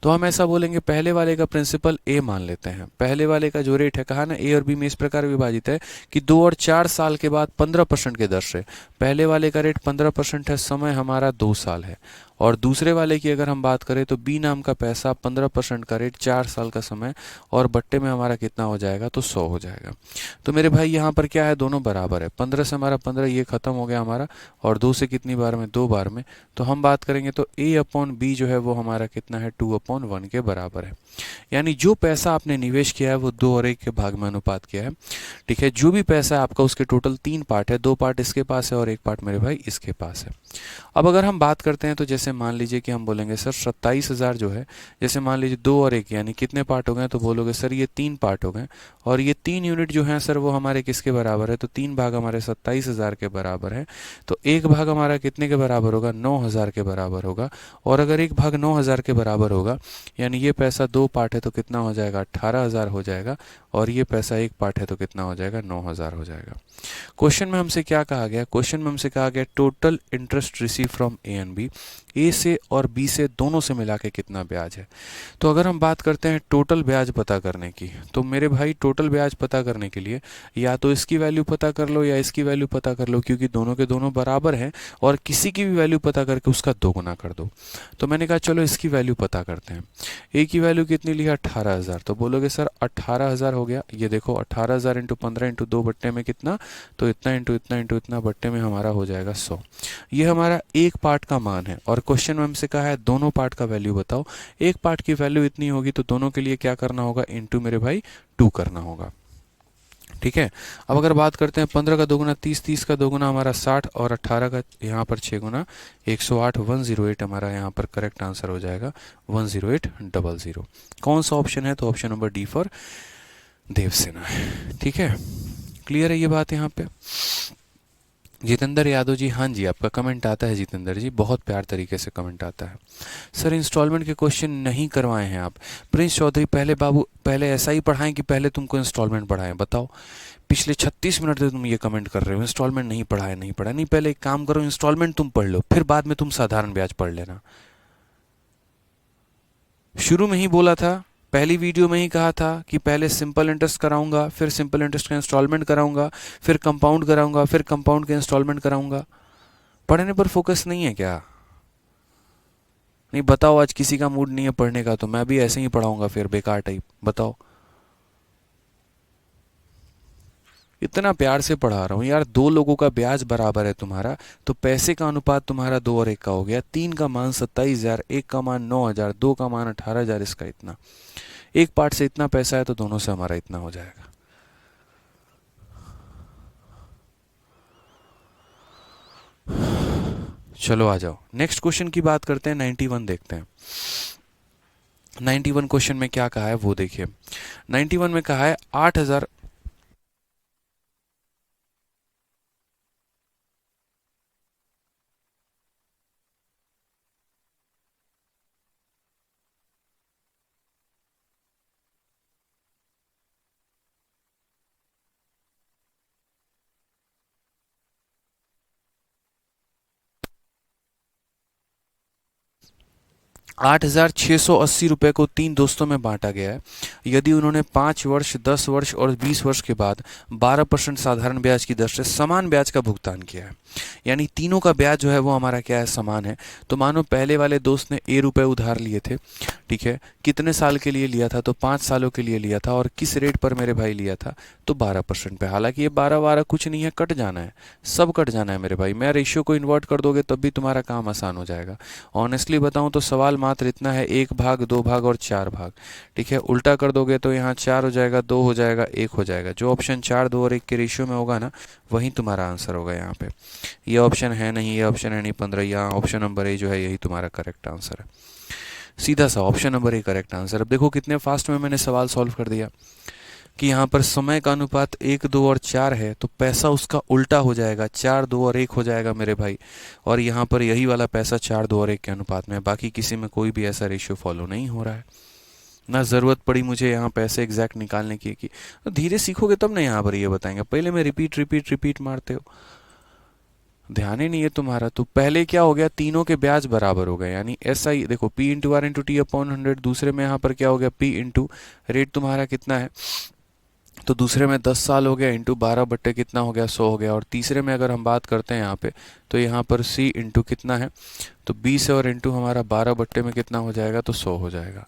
तो हम ऐसा बोलेंगे, पहले वाले का प्रिंसिपल ए मान लेते हैं, पहले वाले का जो रेट है, कहा ना ए और बी में इस प्रकार विभाजित है कि 2 और 4 साल के बाद 15% के दर से, पहले वाले का रेट 15% है, समय हमारा 2 साल है, और दूसरे वाले की अगर हम बात करें तो बी नाम का पैसा 15% का रेट, 4 साल का समय, और बट्टे में हमारा कितना हो जाएगा, तो 100 हो जाएगा। तो मेरे भाई यहाँ पर क्या है, दोनों बराबर है, 15 से हमारा 15 ये खत्म हो गया हमारा, और 2 से कितनी बार में, 2 बार में। तो हम बात करेंगे तो ए अपॉन बी जो है वो हमारा कितना है, 2/1 के बराबर है। यानी जो पैसा आपने निवेश किया है वो 2 और 1 के भाग में अनुपात किया है। ठीक है, जो भी पैसा है आपका उसके टोटल 3 पार्ट है, 2 पार्ट इसके पास है और 1 पार्ट मेरे भाई इसके पास है। अब अगर हम बात करते हैं तो जैसे मान लीजिए कि हम बोलेंगे सर 27,000 जो है, जैसे मान लीजिए 2 और 1 यानी कितने पार्ट हो गए, तो बोलोगे सर ये 3 पार्ट हो गए, और ये 3 यूनिट जो हैं सर वो हमारे किसके बराबर है, तो 3 भाग हमारे 27,000 के बराबर है। तो 1 भाग हमारा कितने के बराबर होगा, 9,000 के बराबर होगा। और अगर 1 भाग 9,000 के बराबर होगा, यानी ये पैसा 2 पार्ट है तो कितना हो जाएगा, 18,000 हो जाएगा, और ये पैसा 1 पार्ट है तो कितना हो जाएगा, 9,000 हो जाएगा। क्वेश्चन में हमसे क्या कहा गया, क्वेश्चन में हमसे कहा गया total interest receive from A and B, A से और बी से दोनों से मिला के कितना ब्याज है। तो अगर हम बात करते हैं टोटल ब्याज पता करने की, तो मेरे भाई टोटल ब्याज पता करने के लिए या तो इसकी वैल्यू पता कर लो या इसकी वैल्यू पता कर लो, क्योंकि दोनों के दोनों बराबर हैं, और किसी की भी वैल्यू पता करके उसका 2 गुना कर दो। तो मैंने कहा चलो इसकी वैल्यू पता करते हैं। ए की वैल्यू कितनी ली, 18,000। तो बोलोगे सर 18,000 हो गया, ये देखो 18,000 इंटू 15 इंटू 2 बट्टे में कितना, तो इतना इंटू इतना इंटू इतना बट्टे में हमारा हो जाएगा 100। ये हमारा एक पार्ट का मान है, और क्वेश्चन में हमसे कहा है दोनों पार्ट का वैल्यू बताओ। एक पार्ट की वैल्यू इतनी होगी तो दोनों के लिए क्या करना होगा, इंटू मेरे भाई 2 करना होगा। ठीक है, अब अगर बात करते हैं 15 का 2 गुना 30, 30 का 2 गुना हमारा 60, और 18 का यहाँ पर 6 गुना 108, 108 हमारा यहाँ पर करेक्ट आंसर हो जाएगा 10800। कौन सा ऑप्शन है, तो option number D for Devsena है। ठीक है, क्लियर है ये बात यहाँ पे। जितेंद्र यादव जी, हाँ जी आपका कमेंट आता है जितेंद्र जी, बहुत प्यार तरीके से कमेंट आता है। सर इंस्टॉलमेंट के क्वेश्चन नहीं करवाए हैं आप। प्रिंस चौधरी, पहले बाबू पहले ऐसा ही पढ़ाएं कि पहले तुमको इंस्टॉलमेंट पढ़ाएं, बताओ। पिछले 36 मिनट से तुम ये कमेंट कर रहे हो इंस्टॉलमेंट नहीं पढ़ाया, नहीं पढ़ा। नहीं, पहले एक काम करो, इंस्टॉलमेंट तुम पढ़ लो, फिर बाद में तुम साधारण ब्याज पढ़ लेना। शुरू में ही बोला था, पहली वीडियो में ही कहा था कि पहले सिंपल इंटरेस्ट कराऊंगा, फिर सिंपल इंटरेस्ट का इंस्टॉलमेंट कराऊंगा, फिर कंपाउंड कराऊंगा, फिर कंपाउंड के इंस्टॉलमेंट कराऊंगा। पढ़ने पर फोकस नहीं है क्या? नहीं बताओ, आज किसी का मूड नहीं है पढ़ने का, तो मैं भी ऐसे ही पढ़ाऊंगा फिर बेकार टाइप, बताओ। इतना प्यार से पढ़ा रहा हूँ यार, दो लोगों का ब्याज बराबर है तुम्हारा, तो पैसे का अनुपात तुम्हारा 2 और 1 का हो गया। 3 का मान 27,000, 1 का मान 9,000, 2 का मान 18,000, इसका इतना। एक पार्ट से इतना पैसा है तो दोनों से हमारा इतना हो जाएगा। चलो आ जाओ नेक्स्ट क्वेश्चन की बात करते हैं। 91 देखते हैं। 91 क्वेश्चन में क्या कहा है वो देखिए। 91 में कहा है 8,000। 8,680 रुपये को 3 दोस्तों में बांटा गया है। यदि उन्होंने 5 वर्ष, 10 वर्ष और 20 वर्ष के बाद 12% साधारण ब्याज की दर से समान ब्याज का भुगतान किया है, यानी तीनों का ब्याज जो है वो हमारा क्या है, समान है। तो मानो पहले वाले दोस्त ने रुपए उधार लिए थे, ठीक है, कितने साल के लिए लिया था, तो 5 सालों के लिए लिया था, और किस रेट पर मेरे भाई लिया था, तो 12% पे। हालांकि ये 12 कुछ नहीं है, कट जाना है, सब कट जाना है मेरे भाई। मैं रेशियो को इन्वर्ट कर दोगे तब भी तुम्हारा काम आसान हो जाएगा। ऑनेस्टली बताऊं तो सवाल मात्र इतना है, 1 भाग, 2 भाग और 4 भाग, ठीक है। उल्टा कर दोगे तो यहाँ 4 हो जाएगा, 2 हो जाएगा, 1 हो जाएगा। जो ऑप्शन 4, 2 और 1 के रेशियो में होगा ना, वही तुम्हारा आंसर होगा यहाँ पे। ये ऑप्शन है नहीं, ये ऑप्शन है नहीं 15, यहाँ ऑप्शन नंबर ए जो है यही तुम्हारा करेक्ट आंसर है। सीधा सा option number A correct answer. अब देखो कितने फास्ट में मैंने सवाल सॉल्व कर दिया कि यहाँ पर समय का अनुपात 1, 2 और 4 है, तो पैसा उसका उल्टा हो जाएगा, 4, 2 और 1 हो जाएगा मेरे भाई। और यहाँ पर यही वाला पैसा 4, 2 और 1 के अनुपात में है। बाकी किसी में कोई भी ऐसा रेशियो फॉलो नहीं हो रहा है, ना ज़रूरत पड़ी मुझे यहाँ पैसे एग्जैक्ट निकालने की। तो धीरे सीखोगे तब ना यहाँ पर ये बताएंगे, पहले में रिपीट रिपीट रिपीट मारते हो, ध्यान ही नहीं है तुम्हारा। तो पहले क्या हो गया, तीनों के ब्याज बराबर हो गए, यानी ऐसा ही देखो, P into R into T upon 100। दूसरे में यहाँ पर क्या हो गया, P इंटू रेट तुम्हारा कितना है, तो दूसरे में 10 साल हो गया, इंटू 12 बट्टे कितना हो गया, 100 हो गया। और तीसरे में अगर हम बात करते हैं यहाँ पे, तो यहाँ पर C इंटू कितना है, तो 20 है, और इंटू हमारा 12 बट्टे में कितना हो जाएगा, तो 100 हो जाएगा।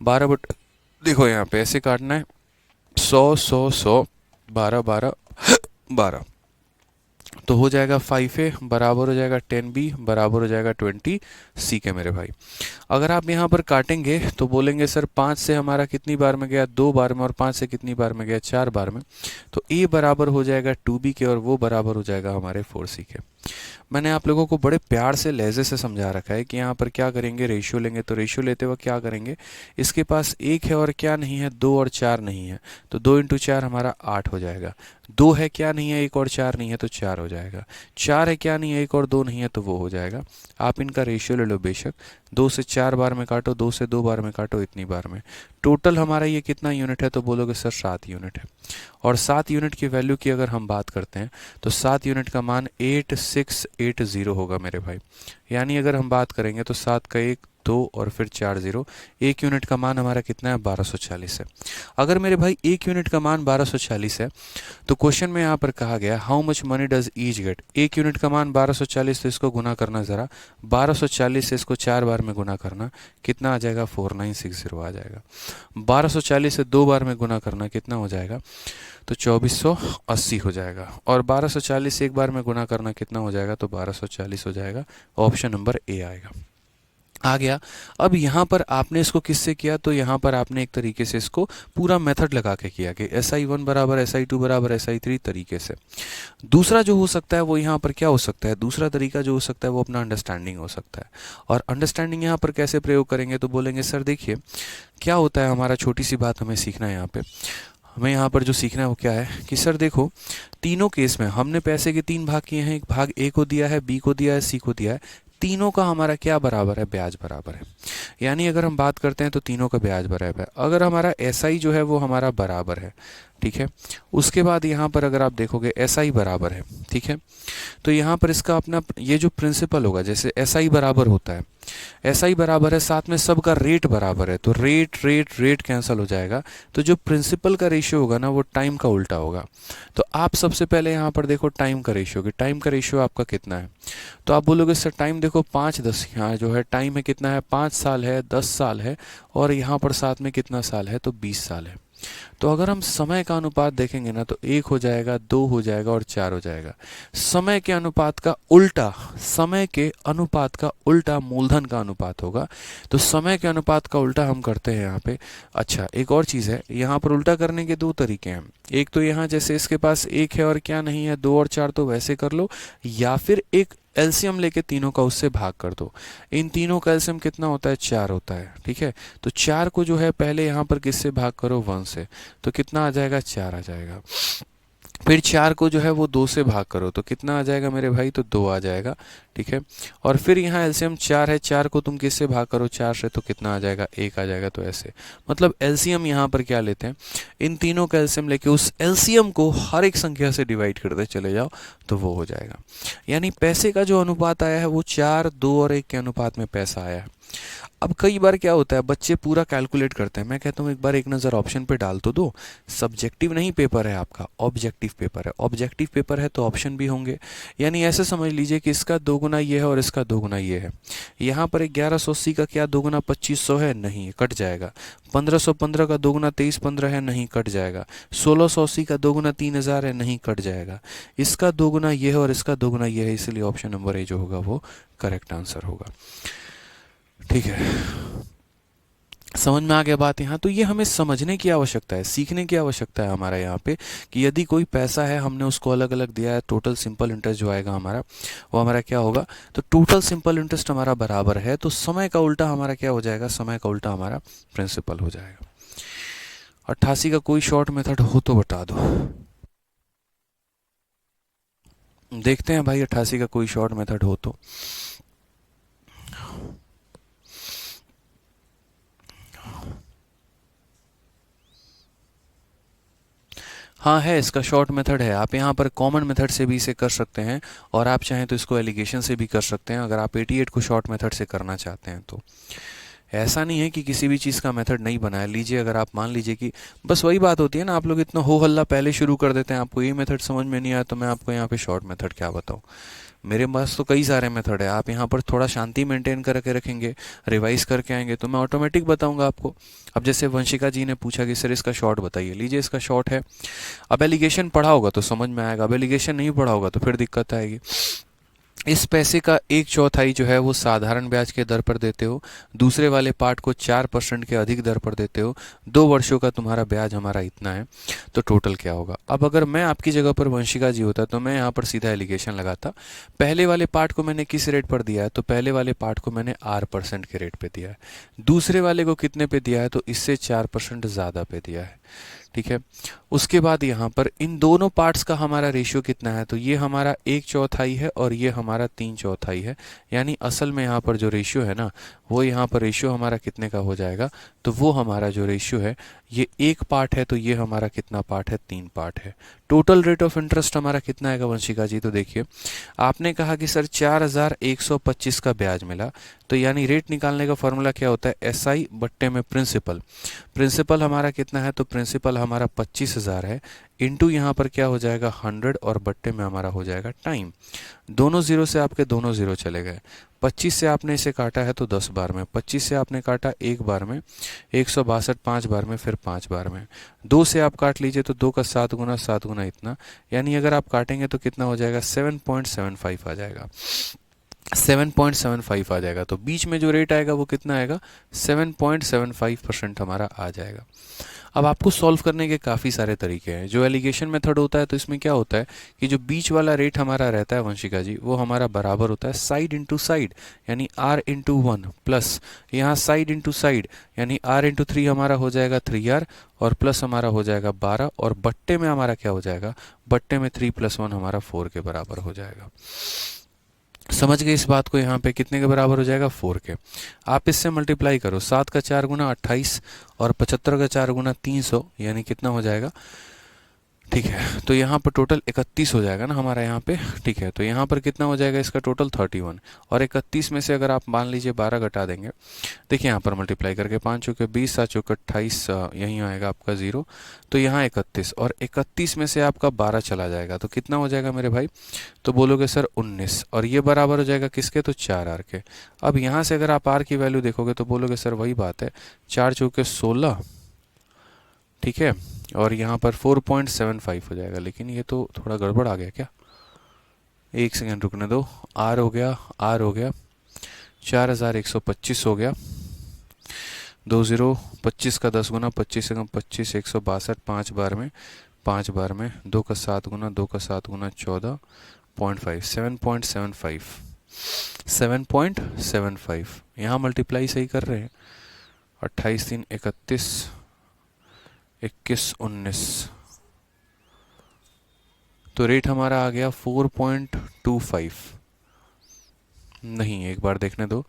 12 बट्टे देखो यहाँ पे ऐसे काटना है, 100 100 100, 12 12 12, तो हो जाएगा 5A बराबर हो जाएगा 10B बराबर हो जाएगा 20C के मेरे भाई। अगर आप यहाँ पर काटेंगे तो बोलेंगे सर 5 से हमारा कितनी बार में गया, 2 बार में, और 5 से कितनी बार में गया, 4 बार में। तो A बराबर हो जाएगा 2B के, और वो बराबर हो जाएगा हमारे 4C के। मैंने आप लोगों को बड़े प्यार से लहजे से समझा रखा है कि यहाँ पर क्या करेंगे, रेशियो लेंगे। तो रेशियो लेते हुए क्या करेंगे, इसके पास 1 है और क्या नहीं है, 2 और 4 नहीं है, तो 2 इंटू 4 हमारा 8 हो जाएगा। 2 है क्या नहीं है, 1 और 4 नहीं है, तो 4 हो जाएगा। 4 है क्या नहीं है, 1 और 2 नहीं है, तो वो हो जाएगा। आप इनका रेशियो ले लो बेशक, 2 से 4 बार में काटो, 2 से 2 बार में काटो, इतनी बार में। टोटल हमारा ये कितना यूनिट है, तो बोलोगे सर 7 यूनिट है। और 7 यूनिट की वैल्यू की अगर हम बात करते हैं तो 7 यूनिट का मान 8680 होगा मेरे भाई। यानी अगर हम बात करेंगे तो 7 का 1, 2 और फिर 4 0, 1 यूनिट का मान हमारा कितना है, 1240 है। अगर मेरे भाई 1 यूनिट का मान 1240 है, तो क्वेश्चन में यहाँ पर कहा गया how much money does each get. 1 unit का मान 1240, तो इसको गुना करना ज़रा, 1240 से इसको 4 बार में गुना करना, कितना आ जाएगा, 4960 आ जाएगा। 1240 से 2 बार में गुना करना कितना हो जाएगा, तो 2480 हो जाएगा। और 1240 से 1 बार में गुना करना कितना हो जाएगा, तो 1240 हो जाएगा। ऑप्शन नंबर ए आएगा। आ गया। अब यहाँ पर आपने इसको किससे किया, तो यहाँ पर आपने एक तरीके से इसको पूरा मेथड लगा के किया कि SI1 बराबर SI2 बराबर SI3 तरीके से। दूसरा जो हो सकता है वो यहाँ पर क्या हो सकता है, दूसरा तरीका जो हो सकता है वो अपना अंडरस्टैंडिंग हो सकता है। और अंडरस्टैंडिंग यहाँ पर कैसे प्रयोग करेंगे, तो बोलेंगे सर देखिए क्या होता है, हमारा छोटी सी बात हमें सीखना है यहाँ पे। हमें यहाँ पर जो सीखना है वो क्या है कि सर देखो, तीनों केस में हमने पैसे के 3 भाग किए हैं। एक भाग A को दिया है, B को दिया है, C को दिया है। तीनों का हमारा क्या बराबर है, ब्याज बराबर है। यानी अगर हम बात करते हैं तो तीनों का ब्याज बराबर है। अगर हमारा SI जो है वो हमारा बराबर है, ठीक है, उसके बाद यहाँ पर अगर आप देखोगे SI बराबर है, ठीक है, तो यहाँ पर इसका अपना ये जो प्रिंसिपल होगा, जैसे SI बराबर होता है, SI बराबर है, साथ में सबका रेट बराबर है, तो रेट रेट रेट कैंसिल हो जाएगा। तो जो प्रिंसिपल का रेशियो होगा ना वो टाइम का उल्टा होगा। तो आप सबसे पहले यहाँ पर देखो टाइम का रेशियो, कि टाइम का रेशियो आपका कितना है, तो आप बोलोगे सर टाइम देखो 5 10, यहाँ जो है टाइम है कितना है, 5 साल है, 10 साल है, और यहाँ पर साथ में कितना साल है, तो 20 साल है। तो अगर हम समय का अनुपात देखेंगे ना तो 1 हो जाएगा, 2 हो जाएगा और 4 हो जाएगा। समय के अनुपात का उल्टा, समय के अनुपात का उल्टा मूलधन का अनुपात होगा। तो समय के अनुपात का उल्टा हम करते हैं यहाँ पे। अच्छा, एक और चीज़ है, यहाँ पर उल्टा करने के दो तरीके हैं। एक तो यहाँ जैसे इसके पास 1 है और क्या नहीं है, 2 और 4, तो वैसे कर लो, या फिर एक एलसीएम लेके तीनों का उससे भाग कर दो। इन तीनों का एलसीएम कितना होता है, 4 होता है। ठीक है, तो 4 को जो है पहले यहाँ पर किससे भाग करो, 1 से, तो कितना आ जाएगा, 4 आ जाएगा। फिर 4 को जो है वो 2 से भाग करो तो कितना आ जाएगा मेरे भाई, तो 2 आ जाएगा। ठीक है, और फिर यहाँ एलसीएम 4 है, 4 को तुम किससे भाग करो, 4 से, तो कितना आ जाएगा, 1 आ जाएगा। तो ऐसे मतलब एलसीएम यहाँ पर क्या लेते हैं, इन तीनों का एलसीएम लेके उस एलसीएम को हर एक संख्या से डिवाइड करते चले जाओ तो वो हो जाएगा। यानी पैसे का जो अनुपात आया है वो 4, 2 और 1 के अनुपात में पैसा आया है। अब कई बार क्या होता है, बच्चे पूरा कैलकुलेट करते हैं। मैं कहता हूँ एक बार एक नज़र ऑप्शन पे डाल तो दो। सब्जेक्टिव नहीं पेपर है आपका, ऑब्जेक्टिव पेपर है। ऑब्जेक्टिव पेपर है तो ऑप्शन भी होंगे। यानी ऐसे समझ लीजिए कि इसका 2 गुना ये है और इसका 2 गुना ये है। यहाँ पर 1180 का क्या 2 गुना 2500 है, नहीं, कट जाएगा। 1515 का 2 गुना 2315 है, नहीं, कट जाएगा। 1680 का 2 गुना 3000 है, नहीं, कट जाएगा। इसका 2 गुना ये है और इसका 2 गुना ये है, इसलिए ऑप्शन नंबर ए जो होगा वो करेक्ट आंसर होगा। ठीक है, समझ में आ गया बात यहाँ। तो ये हमें समझने की आवश्यकता है, सीखने की आवश्यकता है हमारा यहाँ पे, कि यदि कोई पैसा है हमने उसको अलग अलग दिया है, टोटल सिंपल इंटरेस्ट जो आएगा हमारा वो हमारा क्या होगा, तो टोटल सिंपल इंटरेस्ट हमारा बराबर है, तो समय का उल्टा हमारा क्या हो जाएगा, समय का उल्टा हमारा प्रिंसिपल हो जाएगा। 88 का कोई शॉर्ट मेथड हो तो बता दो। देखते हैं भाई 88 का कोई शॉर्ट मेथड हो तो। हाँ है, इसका शॉर्ट मेथड है। आप यहाँ पर कॉमन मेथड से भी इसे कर सकते हैं और आप चाहें तो इसको एलिगेशन से भी कर सकते हैं, अगर आप 88 को शॉर्ट मेथड से करना चाहते हैं तो। ऐसा नहीं है कि किसी भी चीज़ का मेथड नहीं बनाया। लीजिए अगर आप मान लीजिए कि बस वही बात होती है ना, आप लोग इतना हो हल्ला पहले शुरू कर देते हैं, आपको ये मेथड समझ में नहीं आया तो मैं आपको यहाँ पे शॉर्ट मेथड क्या बताऊँ। मेरे पास तो कई सारे मेथड है, आप यहाँ पर थोड़ा शांति मेंटेन करके रखेंगे, रिवाइज करके आएंगे तो मैं ऑटोमेटिक बताऊंगा आपको। अब जैसे वंशिका जी ने पूछा कि सर इसका शॉर्ट बताइए, लीजिए इसका शॉर्ट है। अब एलिगेशन पढ़ा होगा तो समझ में आएगा, अब एलिगेशन नहीं पढ़ा होगा तो फिर दिक्कत आएगी। इस पैसे का 1/4 जो है वो साधारण ब्याज के दर पर देते हो, दूसरे वाले पार्ट को 4% के अधिक दर पर देते हो, 2 वर्षों का तुम्हारा ब्याज हमारा इतना है, तो टोटल क्या होगा। अब अगर मैं आपकी जगह पर वंशिका जी होता तो मैं यहाँ पर सीधा एलिगेशन लगाता। पहले वाले पार्ट को मैंने किस रेट पर दिया है, तो पहले वाले पार्ट को मैंने R% के रेट पे दिया है। दूसरे वाले को कितने पे दिया है, तो इससे 4% ज़्यादा पे दिया है। ठीक है, उसके बाद यहाँ पर इन दोनों पार्ट्स का हमारा रेशियो कितना है, तो ये हमारा 1/4 है और ये हमारा 3/4 है। यानी असल में यहाँ पर जो रेशियो है ना, वो यहाँ पर रेशियो हमारा कितने का हो जाएगा, तो वो हमारा जो रेशियो है, ये 1 पार्ट है तो ये हमारा कितना पार्ट है, 3 पार्ट है। टोटल रेट ऑफ इंटरेस्ट हमारा कितना आएगा वंशिका जी, तो देखिए आपने कहा कि सर 4125 का ब्याज मिला, तो यानी रेट निकालने का फॉर्मूला क्या होता है, SI बट्टे में प्रिंसिपल। प्रिंसिपल हमारा कितना है, तो प्रिंसिपल हमारा 25,000 है, इंटू यहाँ पर क्या हो जाएगा 100 और बट्टे में हमारा हो जाएगा टाइम। दोनों जीरो से आपके दोनों जीरो चले गए। 25 से आपने इसे काटा है तो 10 बार में, 25 से आपने काटा 1 बार में, 162 5 बार में, फिर 5 बार में। 2 से आप काट लीजिए तो 2 का 7 गुना 7 गुना इतना, यानी अगर आप काटेंगे तो कितना हो जाएगा, 7.75 आ जाएगा। 7.75 आ जाएगा, तो बीच में जो रेट आएगा वो कितना आएगा, 7.75% हमारा आ जाएगा। अब आपको सॉल्व करने के काफ़ी सारे तरीके हैं। जो एलिगेशन मेथड होता है तो इसमें क्या होता है कि जो बीच वाला रेट हमारा रहता है वंशिका जी, वो हमारा बराबर होता है साइड इंटू साइड, यानी R इंटू 1 प्लस यहाँ साइड इंटू साइड, यानी R इंटू 3 हमारा हो जाएगा 3R और प्लस हमारा हो जाएगा 12 और बट्टे में हमारा क्या हो जाएगा, बट्टे में 3 + 1 हमारा 4 के बराबर हो जाएगा। समझ गए इस बात को, यहाँ पे कितने के बराबर हो जाएगा, 4 के। आप इससे मल्टीप्लाई करो, 7 का 4 गुना 28 और 75 का 4 गुना 300, यानी कितना हो जाएगा, ठीक है, तो यहाँ पर टोटल 31 हो जाएगा ना हमारा यहाँ पे। ठीक है, तो यहाँ पर कितना हो जाएगा इसका टोटल 31, और 31 में से अगर आप मान लीजिए 12 घटा देंगे, देखिए यहाँ पर मल्टीप्लाई करके 5 चौके 20 7 चौके 28, यहीं आएगा आपका 0, तो यहाँ 31 और 31 में से आपका 12 चला जाएगा तो कितना हो जाएगा मेरे भाई, तो बोलोगे सर 19, और ये बराबर हो जाएगा किसके, तो 4R के। अब यहाँ से अगर आप R की वैल्यू देखोगे तो बोलोगे सर वही बात है, 4 चौके 16 ठीक है, और यहाँ पर 4.75 हो जाएगा, लेकिन ये तो थोड़ा गड़बड़ आ गया क्या, एक सेकेंड रुकने दो। आर हो गया, आर हो गया, 4125 हो गया, 25 का 10 गुना, 25 से कम 25, 162, 5 बार में, 5 बार में, 2 का 7 गुना, 2 का 7 गुना 14.5, 7.75, 7.75। यहाँ मल्टीप्लाई सही कर रहे हैं, 28 3 31, 21 19, तो रेट हमारा आ गया 4.25। नहीं, एक बार देखने दो।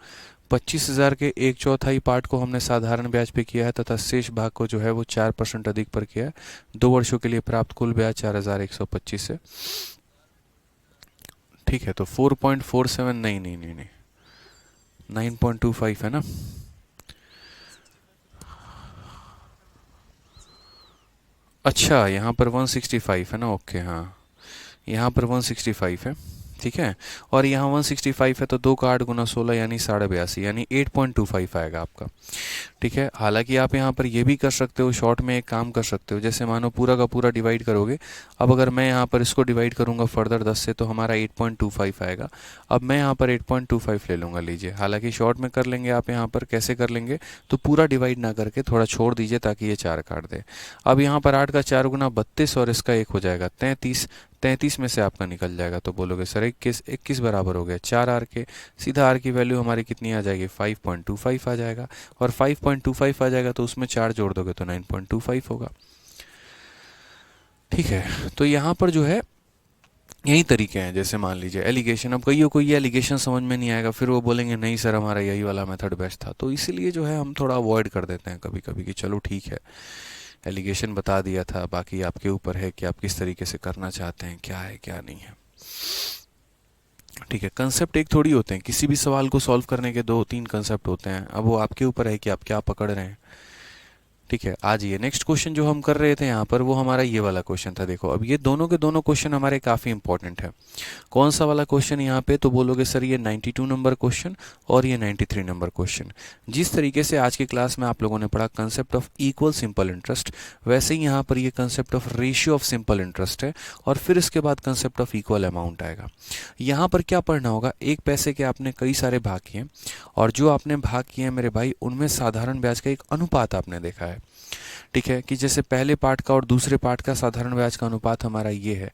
25,000 के 1/4 पार्ट को हमने साधारण ब्याज पे किया है तथा शेष भाग को जो है वो 4% अधिक पर किया है। 2 वर्षों के लिए प्राप्त कुल ब्याज 4,125 है। ठीक है, तो 4.47, नहीं नहीं नहीं नहीं, 9.25 है ना। अच्छा, यहाँ पर 165 है ना, ओके, हाँ, यहाँ पर 165 है, ठीक है, और यहाँ 165 है, तो 2 का 8 गुना 16 यानी 82.5, यानी 8.25 आएगा आपका। ठीक है, हालांकि आप यहाँ पर ये भी कर सकते हो, शॉर्ट में एक काम कर सकते हो, जैसे मानो पूरा का पूरा डिवाइड करोगे। अब अगर मैं यहाँ पर इसको डिवाइड करूँगा फर्दर 10 से, तो हमारा 8.25 आएगा। अब मैं यहाँ पर 8.25 ले लूँगा, लीजिए। हालांकि शॉर्ट में कर लेंगे आप, यहाँ पर कैसे कर लेंगे, तो पूरा डिवाइड ना करके थोड़ा छोड़ दीजिए ताकि ये 4 काट दे। अब यहाँ पर 8 का 4 गुना 32 और इसका 1 हो जाएगा 33। 33 में से आपका निकल जाएगा, तो बोलोगे सर 21 बराबर हो गया 4 आर के। सीधा आर की वैल्यू हमारी कितनी आ जाएगी, 5.25 आ जाएगा, और 5.25 आ जाएगा तो उसमें 4 जोड़ दोगे तो 9.25 होगा। ठीक है, तो यहाँ पर जो है यही तरीके हैं। जैसे मान लीजिए एलिगेशन, अब कईयों को ये एलिगेशन समझ में नहीं आएगा, फिर वो बोलेंगे नहीं सर हमारा यही वाला मेथड बेस्ट था, तो इसीलिए जो है हम थोड़ा अवॉइड कर देते हैं कभी कभी कि चलो ठीक है, एलिगेशन बता दिया था, बाकी आपके ऊपर है कि आप किस तरीके से करना चाहते हैं, क्या है क्या नहीं है। ठीक है, कंसेप्ट एक थोड़ी होते हैं, किसी भी सवाल को सॉल्व करने के 2-3 कंसेप्ट होते हैं। अब वो आपके ऊपर है कि आप क्या पकड़ रहे हैं। ठीक है, आज ये नेक्स्ट क्वेश्चन जो हम कर रहे थे यहाँ पर, वो हमारा ये वाला क्वेश्चन था। देखो, अब ये दोनों के दोनों क्वेश्चन हमारे काफ़ी इंपॉर्टेंट है। कौन सा वाला क्वेश्चन यहाँ पे, तो बोलोगे सर ये 92 नंबर क्वेश्चन और ये 93 नंबर क्वेश्चन। जिस तरीके से आज की क्लास में आप लोगों ने पढ़ा concept of equal simple interest, वैसे ही यहाँ पर ये concept of ratio of simple interest है, और फिर इसके बाद कंसेप्ट ऑफ इक्वल अमाउंट आएगा। यहाँ पर क्या पढ़ना होगा, 1 पैसे के आपने कई सारे भाग किए, और जो आपने भाग किए हैं मेरे भाई, उनमें साधारण ब्याज का एक अनुपात आपने देखा है। ठीक है, कि जैसे पहले पार्ट का और दूसरे पार्ट का साधारण ब्याज का अनुपात हमारा ये है,